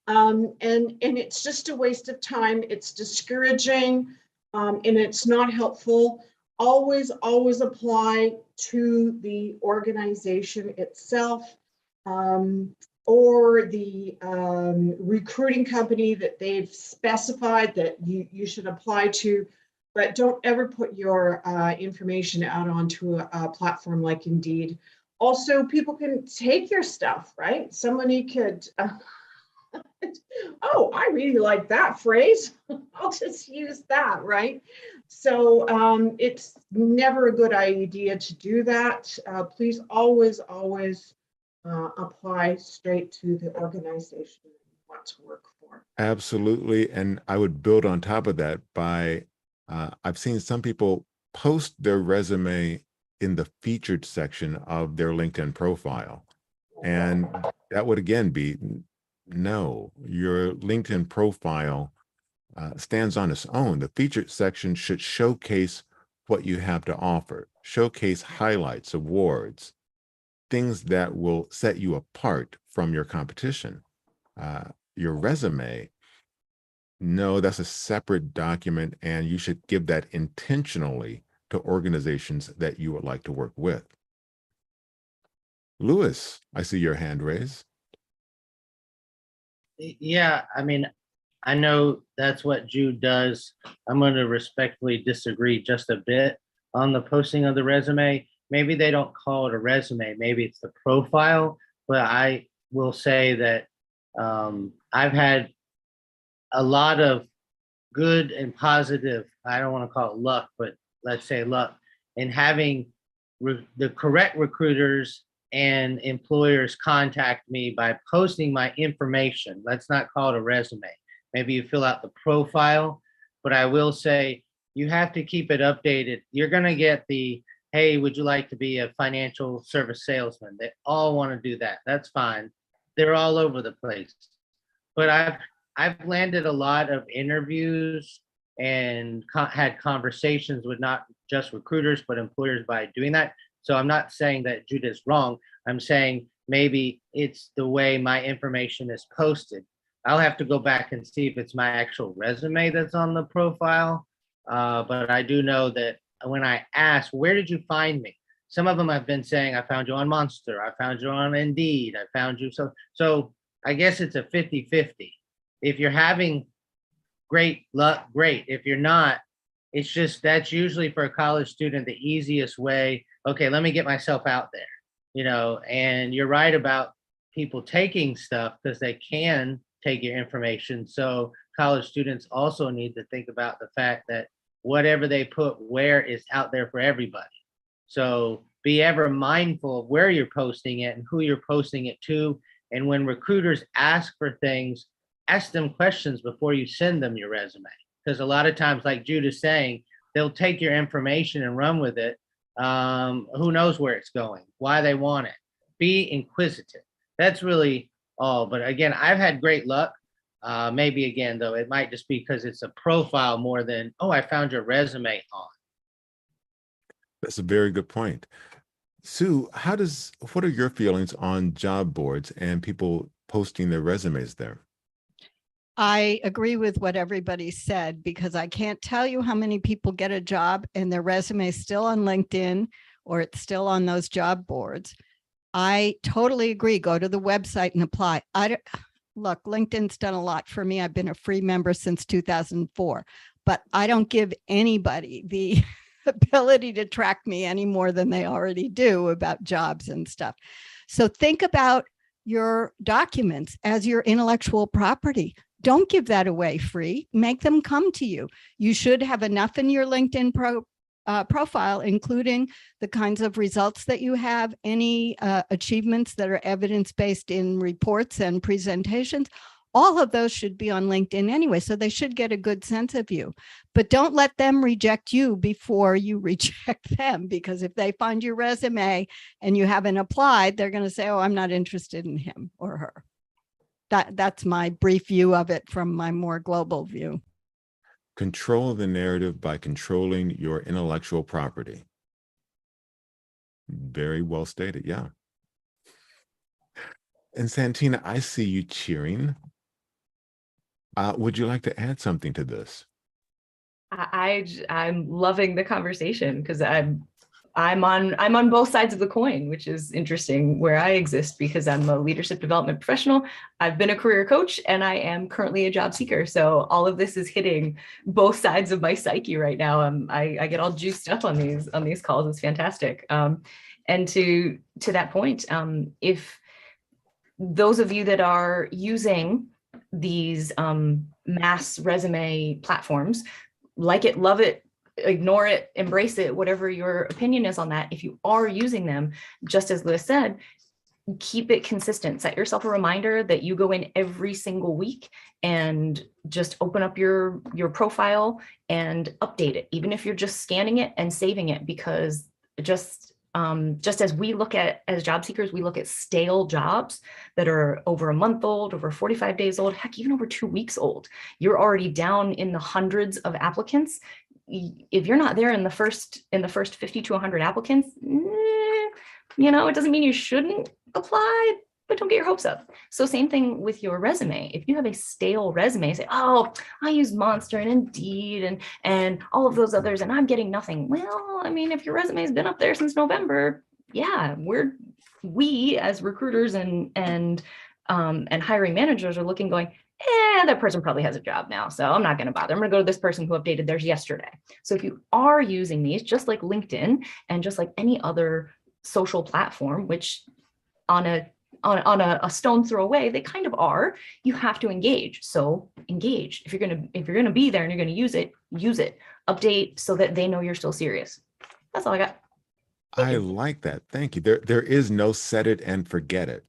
And it's just a waste of time. It's discouraging, and it's not helpful. Always apply to the organization itself, or the recruiting company that they've specified that you should apply to. But don't ever put your information out onto a platform like Indeed. Also, people can take your stuff, right? Somebody could, oh, I really like that phrase. I'll just use that, right? So it's never a good idea to do that. Please always apply straight to the organization you want to work for. Absolutely. And I would build on top of that by, I've seen some people post their resume in the featured section of their LinkedIn profile. And that would again be, no, your LinkedIn profile stands on its own. The featured section should showcase what you have to offer, showcase highlights, awards, things that will set you apart from your competition. Your resume, no, that's a separate document, and you should give that intentionally to organizations that you would like to work with. Louis, I see your hand raised. Yeah, I mean, I know that's what Jude does. I'm going to respectfully disagree just a bit on the posting of the resume. Maybe they don't call it a resume. Maybe it's the profile, but I will say that I've had a lot of good and positive, I don't want to call it luck, but let's say luck, in having the correct recruiters and employers contact me by posting my information. Let's not call it a resume. Maybe you fill out the profile, but I will say you have to keep it updated. You're going to get the, hey, would you like to be a financial service salesman? They all want to do that. That's fine. They're all over the place. But I've landed a lot of interviews and had conversations with not just recruiters, but employers by doing that. So I'm not saying that Jude is wrong. I'm saying maybe it's the way my information is posted. I'll have to go back and see if it's my actual resume that's on the profile. But I do know that when I ask, where did you find me? Some of them have been saying, I found you on Monster. I found you on Indeed. I found you. So I guess it's a 50-50. If you're having great luck, great. If you're not, it's just, that's usually for a college student, the easiest way. Okay, let me get myself out there, and you're right about people taking stuff because they can take your information. So college students also need to think about the fact that whatever they put where is out there for everybody. So be ever mindful of where you're posting it and who you're posting it to. And when recruiters ask for things, ask them questions before you send them your resume. Because a lot of times, like Jude is saying, they'll take your information and run with it. Who knows where it's going, why they want it. Be inquisitive. That's really all. But again, I've had great luck. Maybe again, though, it might just be because it's a profile more than, oh, I found your resume on. That's a very good point. Sue, what are your feelings on job boards and people posting their resumes there? I agree with what everybody said, because I can't tell you how many people get a job and their resume is still on LinkedIn or it's still on those job boards. I totally agree. Go to the website and apply. Look, LinkedIn's done a lot for me. I've been a free member since 2004, but I don't give anybody the ability to track me any more than they already do about jobs and stuff. So think about your documents as your intellectual property. Don't give that away free. Make them come to you. You should have enough in your LinkedIn profile, including the kinds of results that you have, any achievements that are evidence-based in reports and presentations. All of those should be on LinkedIn anyway, so they should get a good sense of you. But don't let them reject you before you reject them, because if they find your resume and you haven't applied, they're going to say, oh, I'm not interested in him or her. That's my brief view of it from my more global view. Control the narrative by controlling your intellectual property. Very well stated, yeah. And Santina, I see you cheering. Would you like to add something to this? I'm loving the conversation because I'm on both sides of the coin, which is interesting where I exist, because I'm a leadership development professional. I've been a career coach and I am currently a job seeker. So all of this is hitting both sides of my psyche right now. I get all juiced up on these calls. It's fantastic. And to that point, if those of you that are using these mass resume platforms, like it, love it, ignore it, embrace it, whatever your opinion is on that. If you are using them, just as Liz said, keep it consistent. Set yourself a reminder that you go in every single week and just open up your profile and update it, even if you're just scanning it and saving it, because just as we look at, as job seekers, we look at stale jobs that are over a month old, over 45 days old, heck, even over 2 weeks old. You're already down in the hundreds of applicants. If you're not there in the first 50 to 100 applicants, it doesn't mean you shouldn't apply, but don't get your hopes up. So same thing with your resume. If you have a stale resume, say, oh, I use Monster and Indeed and all of those others, and I'm getting nothing. Well, I mean, if your resume has been up there since November, yeah, we as recruiters and hiring managers are looking, going, that person probably has a job now, so I'm not going to bother. I'm going to go to this person who updated theirs yesterday. So if you are using these, just like LinkedIn and just like any other social platform, which on a stone's throw away, they kind of are, you have to engage. So engage. If you're gonna be there and you're gonna use it, update so that they know you're still serious. That's all I got. I like that. Thank you. There is no set it and forget it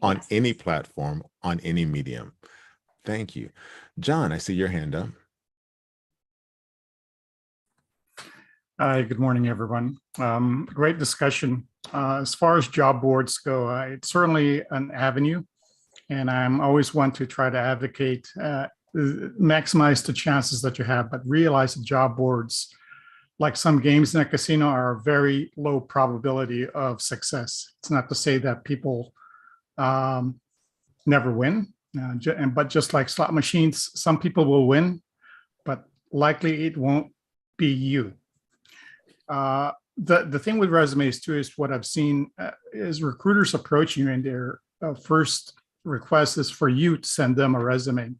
on any platform, on any medium. Thank you. John, I see your hand up. Hi, good morning, everyone. Great discussion. As far as job boards go, it's certainly an avenue, and I'm always one to try to advocate, maximize the chances that you have, but realize that job boards, like some games in a casino, are very low probability of success. It's not to say that people never win, but just like slot machines, some people will win, but likely it won't be you. The thing with resumes too is what I've seen is recruiters approach you and their first request is for you to send them a resume.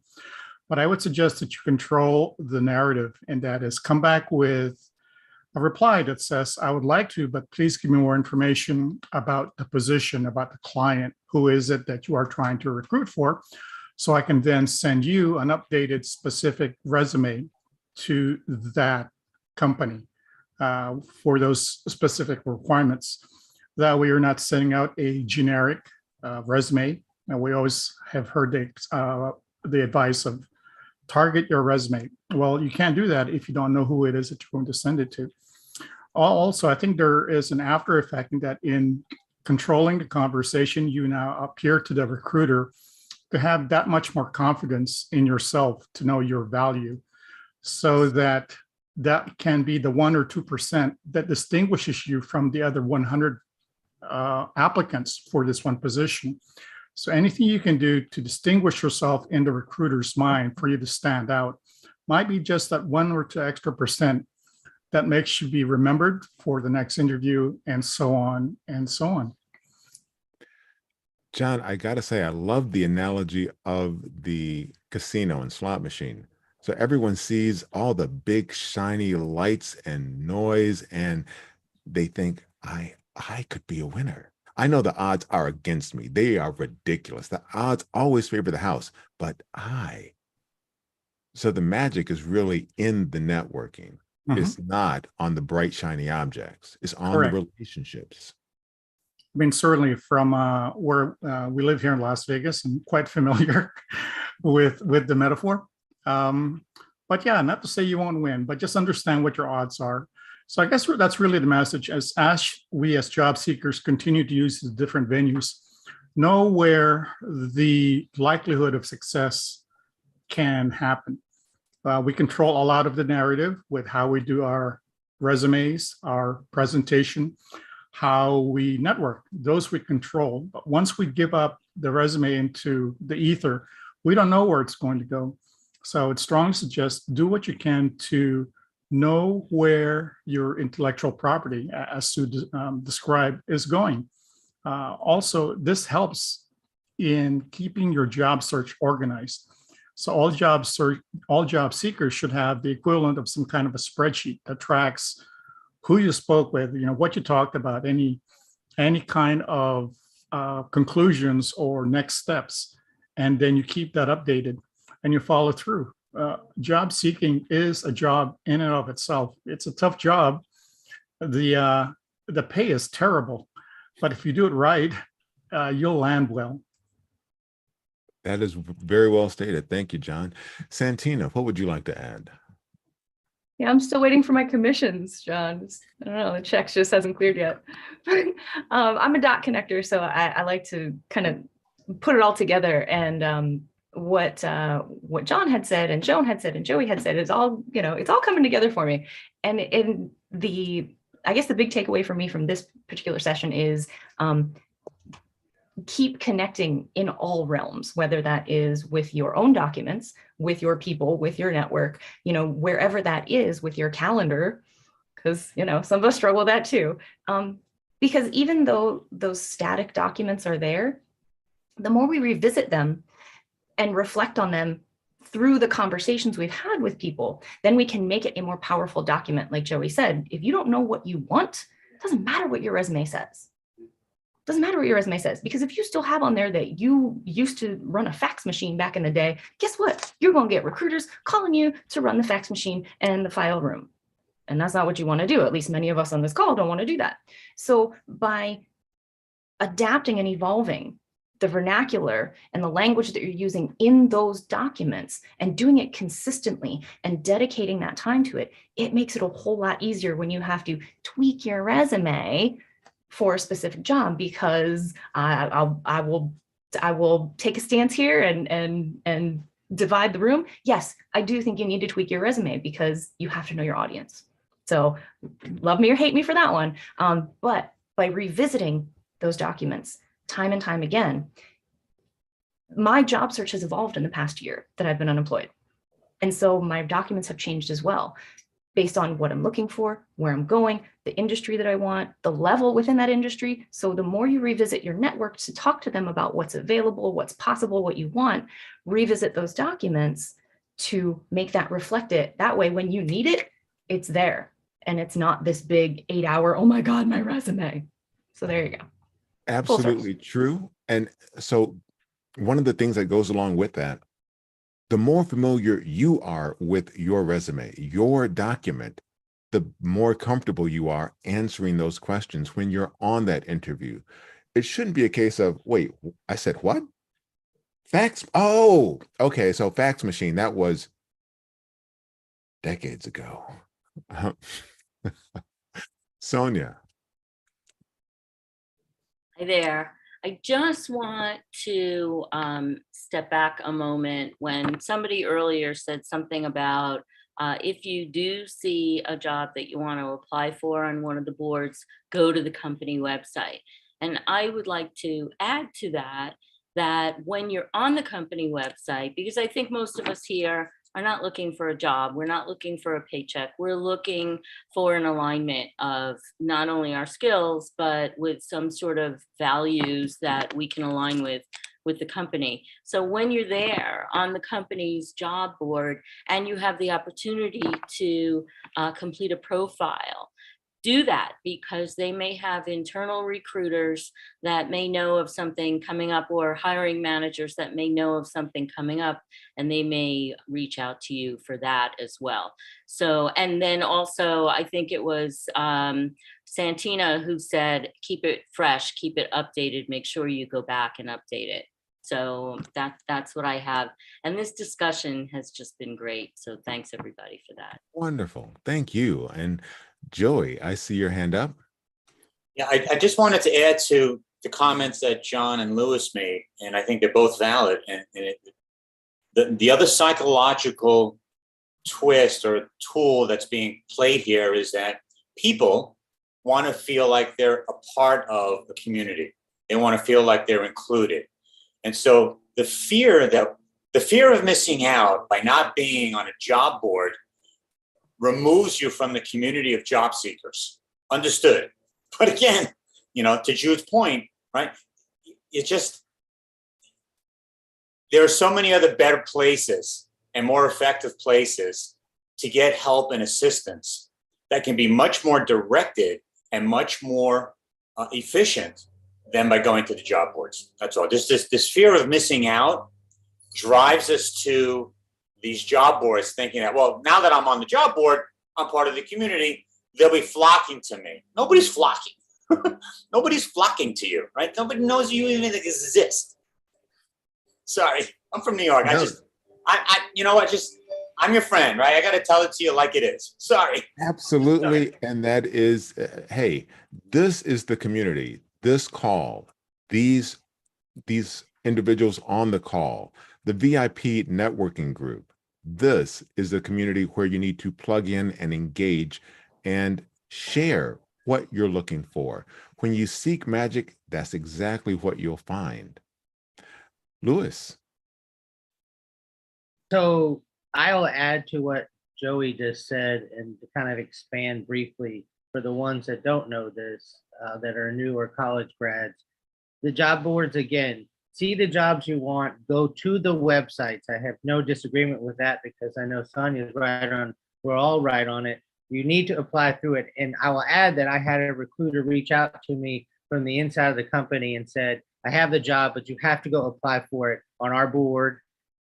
But I would suggest that you control the narrative, and that is come back with a reply that says, I would like to, but please give me more information about the position, about the client, who is it that you are trying to recruit for, so I can then send you an updated specific resume to that company for those specific requirements. That way you're not sending out a generic resume. And we always have heard the advice of target your resume. Well, you can't do that if you don't know who it is that you're going to send it to. Also, I think there is an after effect in that in controlling the conversation, you now appear to the recruiter to have that much more confidence in yourself, to know your value, so that can be the 1 or 2% that distinguishes you from the other 100 applicants for this one position. So anything you can do to distinguish yourself in the recruiter's mind for you to stand out might be just that 1 or 2 extra percent that makes you be remembered for the next interview, and so on and so on. John, I got to say, I love the analogy of the casino and slot machine. So everyone sees all the big shiny lights and noise, and they think, I could be a winner. I know the odds are against me. They are ridiculous. The odds always favor the house, but so the magic is really in the networking. It's not on the bright, shiny objects. It's on the relationships. I mean, certainly from where we live here in Las Vegas, I'm quite familiar with the metaphor. But yeah, not to say you won't win, but just understand what your odds are. So I guess that's really the message. As we as job seekers continue to use the different venues, know where the likelihood of success can happen. We control a lot of the narrative with how we do our resumes, our presentation, how we network. Those we control. But once we give up the resume into the ether, we don't know where it's going to go. So it's strongly suggest do what you can to know where your intellectual property, as Sue described, is going. Also, this helps in keeping your job search organized. So all job seekers should have the equivalent of some kind of a spreadsheet that tracks who you spoke with, what you talked about, any kind of conclusions or next steps, and then you keep that updated and you follow through. Job seeking is a job in and of itself. It's a tough job. The pay is terrible, but if you do it right, you'll land well. That is very well stated. Thank you, John. Santina, what would you like to add? Yeah, I'm still waiting for my commissions, John. I don't know, the checks just hasn't cleared yet. I'm a dot connector, so I like to kind of put it all together. And what John had said, and Joan had said, and Joey had said is all, it's all coming together for me. And I guess the big takeaway for me from this particular session is keep connecting in all realms, whether that is with your own documents, with your people, with your network, wherever that is, with your calendar, because, some of us struggle with that too. Because even though those static documents are there, the more we revisit them, and reflect on them through the conversations we've had with people, then we can make it a more powerful document. Like Joey said, if you don't know what you want, it doesn't matter what your resume says. Doesn't matter what your resume says, because if you still have on there that you used to run a fax machine back in the day, guess what? You're going to get recruiters calling you to run the fax machine and the file room. And that's not what you want to do. At least many of us on this call don't want to do that. So by adapting and evolving the vernacular and the language that you're using in those documents and doing it consistently and dedicating that time to it, it makes it a whole lot easier when you have to tweak your resume for a specific job, because I will take a stance here and divide the room. Yes, I do think you need to tweak your resume because you have to know your audience. So love me or hate me for that one. But by revisiting those documents time and time again, my job search has evolved in the past year that I've been unemployed. And so my documents have changed as well, based on what I'm looking for, where I'm going, the industry that I want, the level within that industry. So the more you revisit your network to talk to them about what's available, what's possible, what you want, revisit those documents to make that reflect it. That way, when you need it, it's there. And it's not this big 8-hour, oh my God, my resume. So there you go. Absolutely true. And so one of the things that goes along with that, the more familiar you are with your resume, your document, the more comfortable you are answering those questions when you're on that interview. It shouldn't be a case of, wait, I said what? Fax? Oh, okay. So fax machine, that was decades ago. Sonia. Hi there. I just want to step back a moment when somebody earlier said something about if you do see a job that you want to apply for on one of the boards, go to the company website. And I would like to add to that, that when you're on the company website, because I think most of us here are not looking for a job. We're not looking for a paycheck. We're looking for an alignment of not only our skills, but with some sort of values that we can align with the company. So when you're there on the company's job board and you have the opportunity to complete a profile, do that, because they may have internal recruiters that may know of something coming up, or hiring managers that may know of something coming up, and they may reach out to you for that as well. So, and then also, I think it was Santina who said, keep it fresh, keep it updated, make sure you go back and update it. So that's what I have. And this discussion has just been great. So thanks everybody for that. Wonderful. Thank you. And Joey, I see your hand up. Yeah, I just wanted to add to the comments that John and Lewis made, and I think they're both valid. And the other psychological twist or tool that's being played here is that people want to feel like they're a part of the community. They want to feel like they're included. And so the fear of missing out by not being on a job board removes you from the community of job seekers. Understood. But again, to Jude's point, right? It's just, there are so many other better places and more effective places to get help and assistance that can be much more directed and much more efficient than by going to the job boards. That's all. This fear of missing out drives us to these job boards thinking that, well, now that I'm on the job board, I'm part of the community, they'll be flocking to me. Nobody's flocking. Nobody's flocking to you, right? Nobody knows you even exist. Sorry, I'm from New York. No. I'm your friend, right? I got to tell it to you like it is. Sorry. Absolutely. Sorry. And that is, hey, this is the community, this call, these individuals on the call, the VIP networking group. This is the community where you need to plug in and engage and share what you're looking for. When you seek magic, that's exactly what you'll find. Lewis. So I'll add to what Joey just said and to kind of expand briefly for the ones that don't know this, that are new or college grads. The job boards, again, see the jobs you want, go to the websites. I have no disagreement with that because I know Sonia's right on, we're all right on it. You need to apply through it. And I will add that I had a recruiter reach out to me from the inside of the company and said, I have the job, but you have to go apply for it on our board.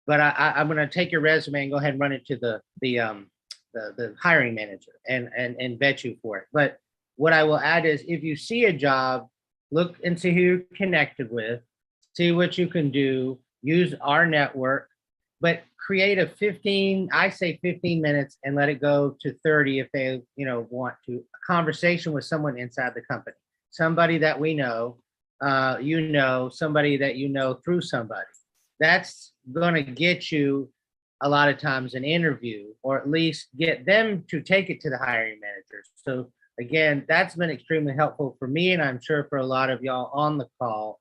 But I'm going to take your resume and go ahead and run it to the hiring manager and vet you for it. But what I will add is if you see a job, look and see who you're connected with, see what you can do, use our network, but create a 15 minutes and let it go to 30 if they, want to, a conversation with someone inside the company, somebody that we know, somebody that you know through somebody. That's going to get you a lot of times an interview, or at least get them to take it to the hiring managers. So again, that's been extremely helpful for me, and I'm sure for a lot of y'all on the call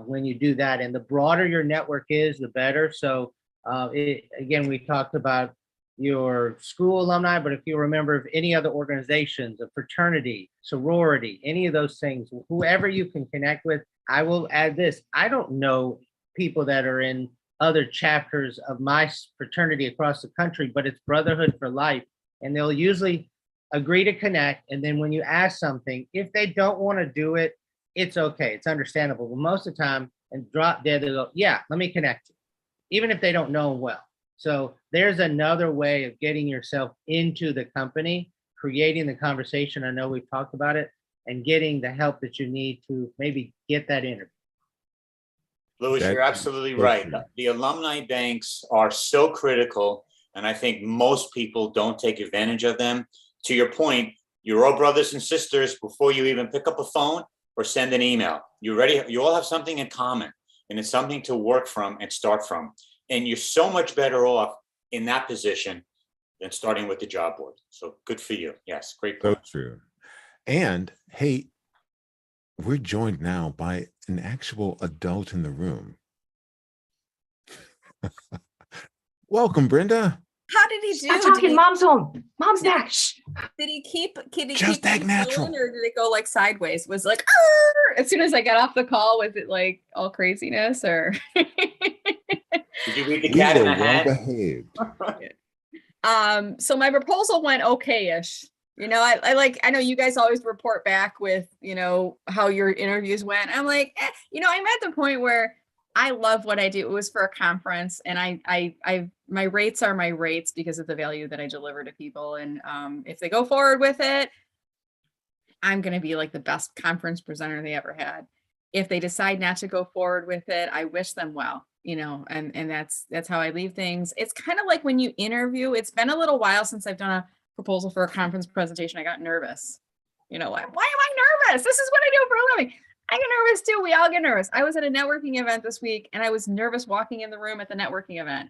when you do that. And the broader your network is, the better. So again, we talked about your school alumni, but if you remember of any other organizations, a fraternity, sorority, any of those things, whoever you can connect with. I will add this. I don't know people that are in other chapters of my fraternity across the country, but it's Brotherhood for Life. And they'll usually agree to connect. And then when you ask something, if they don't want to do it, it's okay. It's understandable. But most of the time, and drop dead, they go, yeah, let me connect you, even if they don't know them well. So there's another way of getting yourself into the company, creating the conversation. I know we've talked about it, and getting the help that you need to maybe get that interview. Louis, you're absolutely right. The alumni banks are so critical, and I think most people don't take advantage of them. To your point, you're all brothers and sisters before you even pick up a phone or send an email. You all have something in common, and it's something to work from and start from. And you're so much better off in that position than starting with the job board. So good for you. Yes, great point. So true. And hey, we're joined now by an actual adult in the room. Welcome, Brenda. How did he do? Stop talking. Mom's home. Mom's back. Did he keep Just act natural, or did it go like sideways? Was like as soon as I got off the call, was it like all craziness or? Did you read the cat in the hat? So my proposal went okay-ish. I know you guys always report back with, how your interviews went. I'm like, I'm at the point where I love what I do. It was for a conference, and my rates are my rates because of the value that I deliver to people. And if they go forward with it, I'm going to be like the best conference presenter they ever had. If they decide not to go forward with it, I wish them well, and that's how I leave things. It's kind of like when you interview. It's been a little while since I've done a proposal for a conference presentation. I got nervous. Why am I nervous? This is what I do for a living. I get nervous too. We all get nervous. I was at a networking event this week, and I was nervous walking in the room at the networking event.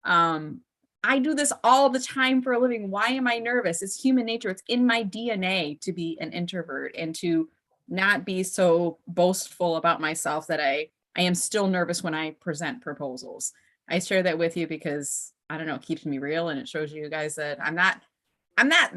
I do this all the time for a living. Why am I nervous? It's human nature. It's in my DNA to be an introvert and to not be so boastful about myself that I am still nervous when I present proposals. I share that with you because, I don't know, it keeps me real, and it shows you guys that I'm not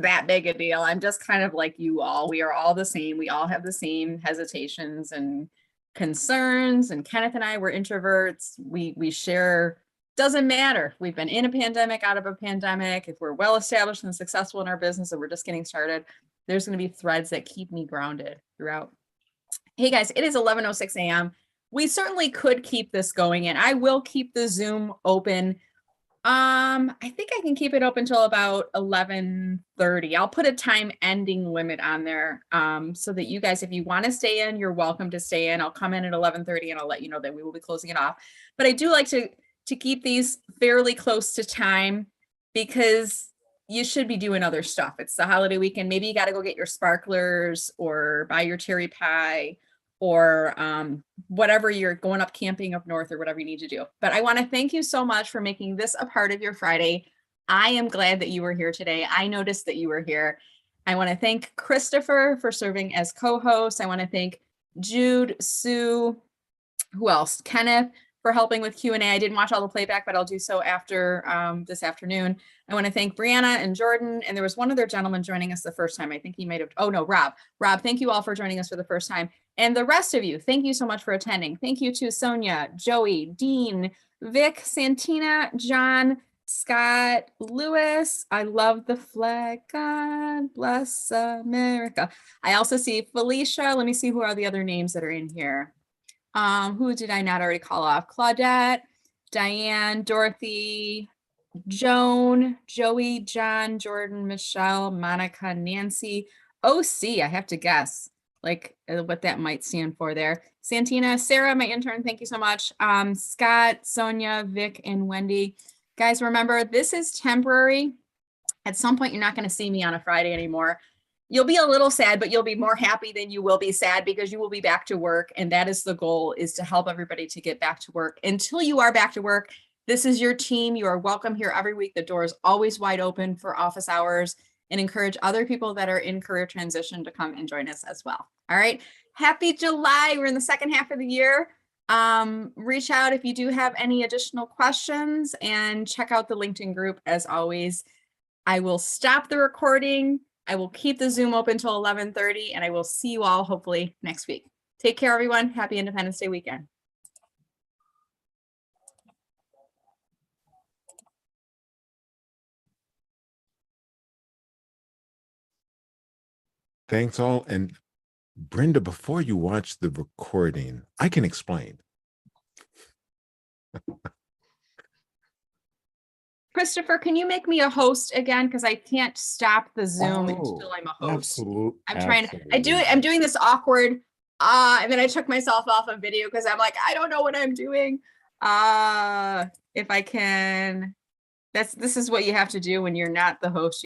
that big a deal. I'm just kind of like you all. We are all the same. We all have the same hesitations and concerns. And Kenneth and I were introverts. We share, doesn't matter. We've been in a pandemic, out of a pandemic. If we're well established and successful in our business and we're just getting started, there's going to be threads that keep me grounded throughout. Hey guys, it is 11:06 a.m. We certainly could keep this going, and I will keep the Zoom open. I think I can keep it open until about 11:30. I'll put a time ending limit on there so that you guys, if you want to stay in, you're welcome to stay in. I'll come in at 11:30 and I'll let you know that we will be closing it off. But I do like to keep these fairly close to time because you should be doing other stuff. It's the holiday weekend. Maybe you got to go get your sparklers or buy your cherry pie or whatever, you're going up camping up north or whatever you need to do. But I want to thank you so much for making this a part of your Friday. I am glad that you were here today. I noticed that you were here. I want to thank Christopher for serving as co-host. I want to thank Jude, Sue, who else? Kenneth, for helping with Q&A. I didn't watch all the playback, but I'll do so after this afternoon. I want to thank Brianna and Jordan. And there was one other gentleman joining us the first time. I think he might have, oh no, Rob. Rob, thank you all for joining us for the first time. And the rest of you, thank you so much for attending. Thank you to Sonia, Joey, Dean, Vic, Santina, John, Scott, Lewis. I love the flag. God bless America. I also see Felicia. Let me see who are the other names that are in here. Who did I not already call off? Claudette, Diane, Dorothy, Joan, Joey, John, Jordan, Michelle, Monica, Nancy, OC. I have to guess like what that might stand for there. Santina, Sarah, my intern, thank you so much. Scott, Sonia, Vic, and Wendy. Guys, remember, this is temporary. At some point, you're not going to see me on a Friday anymore. You'll be a little sad, but you'll be more happy than you will be sad because you will be back to work. And that is the goal, is to help everybody to get back to work. Until you are back to work, this is your team. You are welcome here every week. The door is always wide open for office hours, and encourage other people that are in career transition to come and join us as well. All right. Happy July. We're in the second half of the year. Reach out if you do have any additional questions, and check out the LinkedIn group as always. I will stop the recording. I will keep the Zoom open till 11:30, and I will see you all hopefully next week. Take care, everyone. Happy Independence Day weekend. Thanks all. And Brenda, before you watch the recording, I can explain. Christopher, can you make me a host again? Because I can't stop the Zoom until I'm a host. I'm trying to, I'm doing this awkward, and then I took myself off of video because I'm like, I don't know what I'm doing. If I can, this is what you have to do when you're not the host.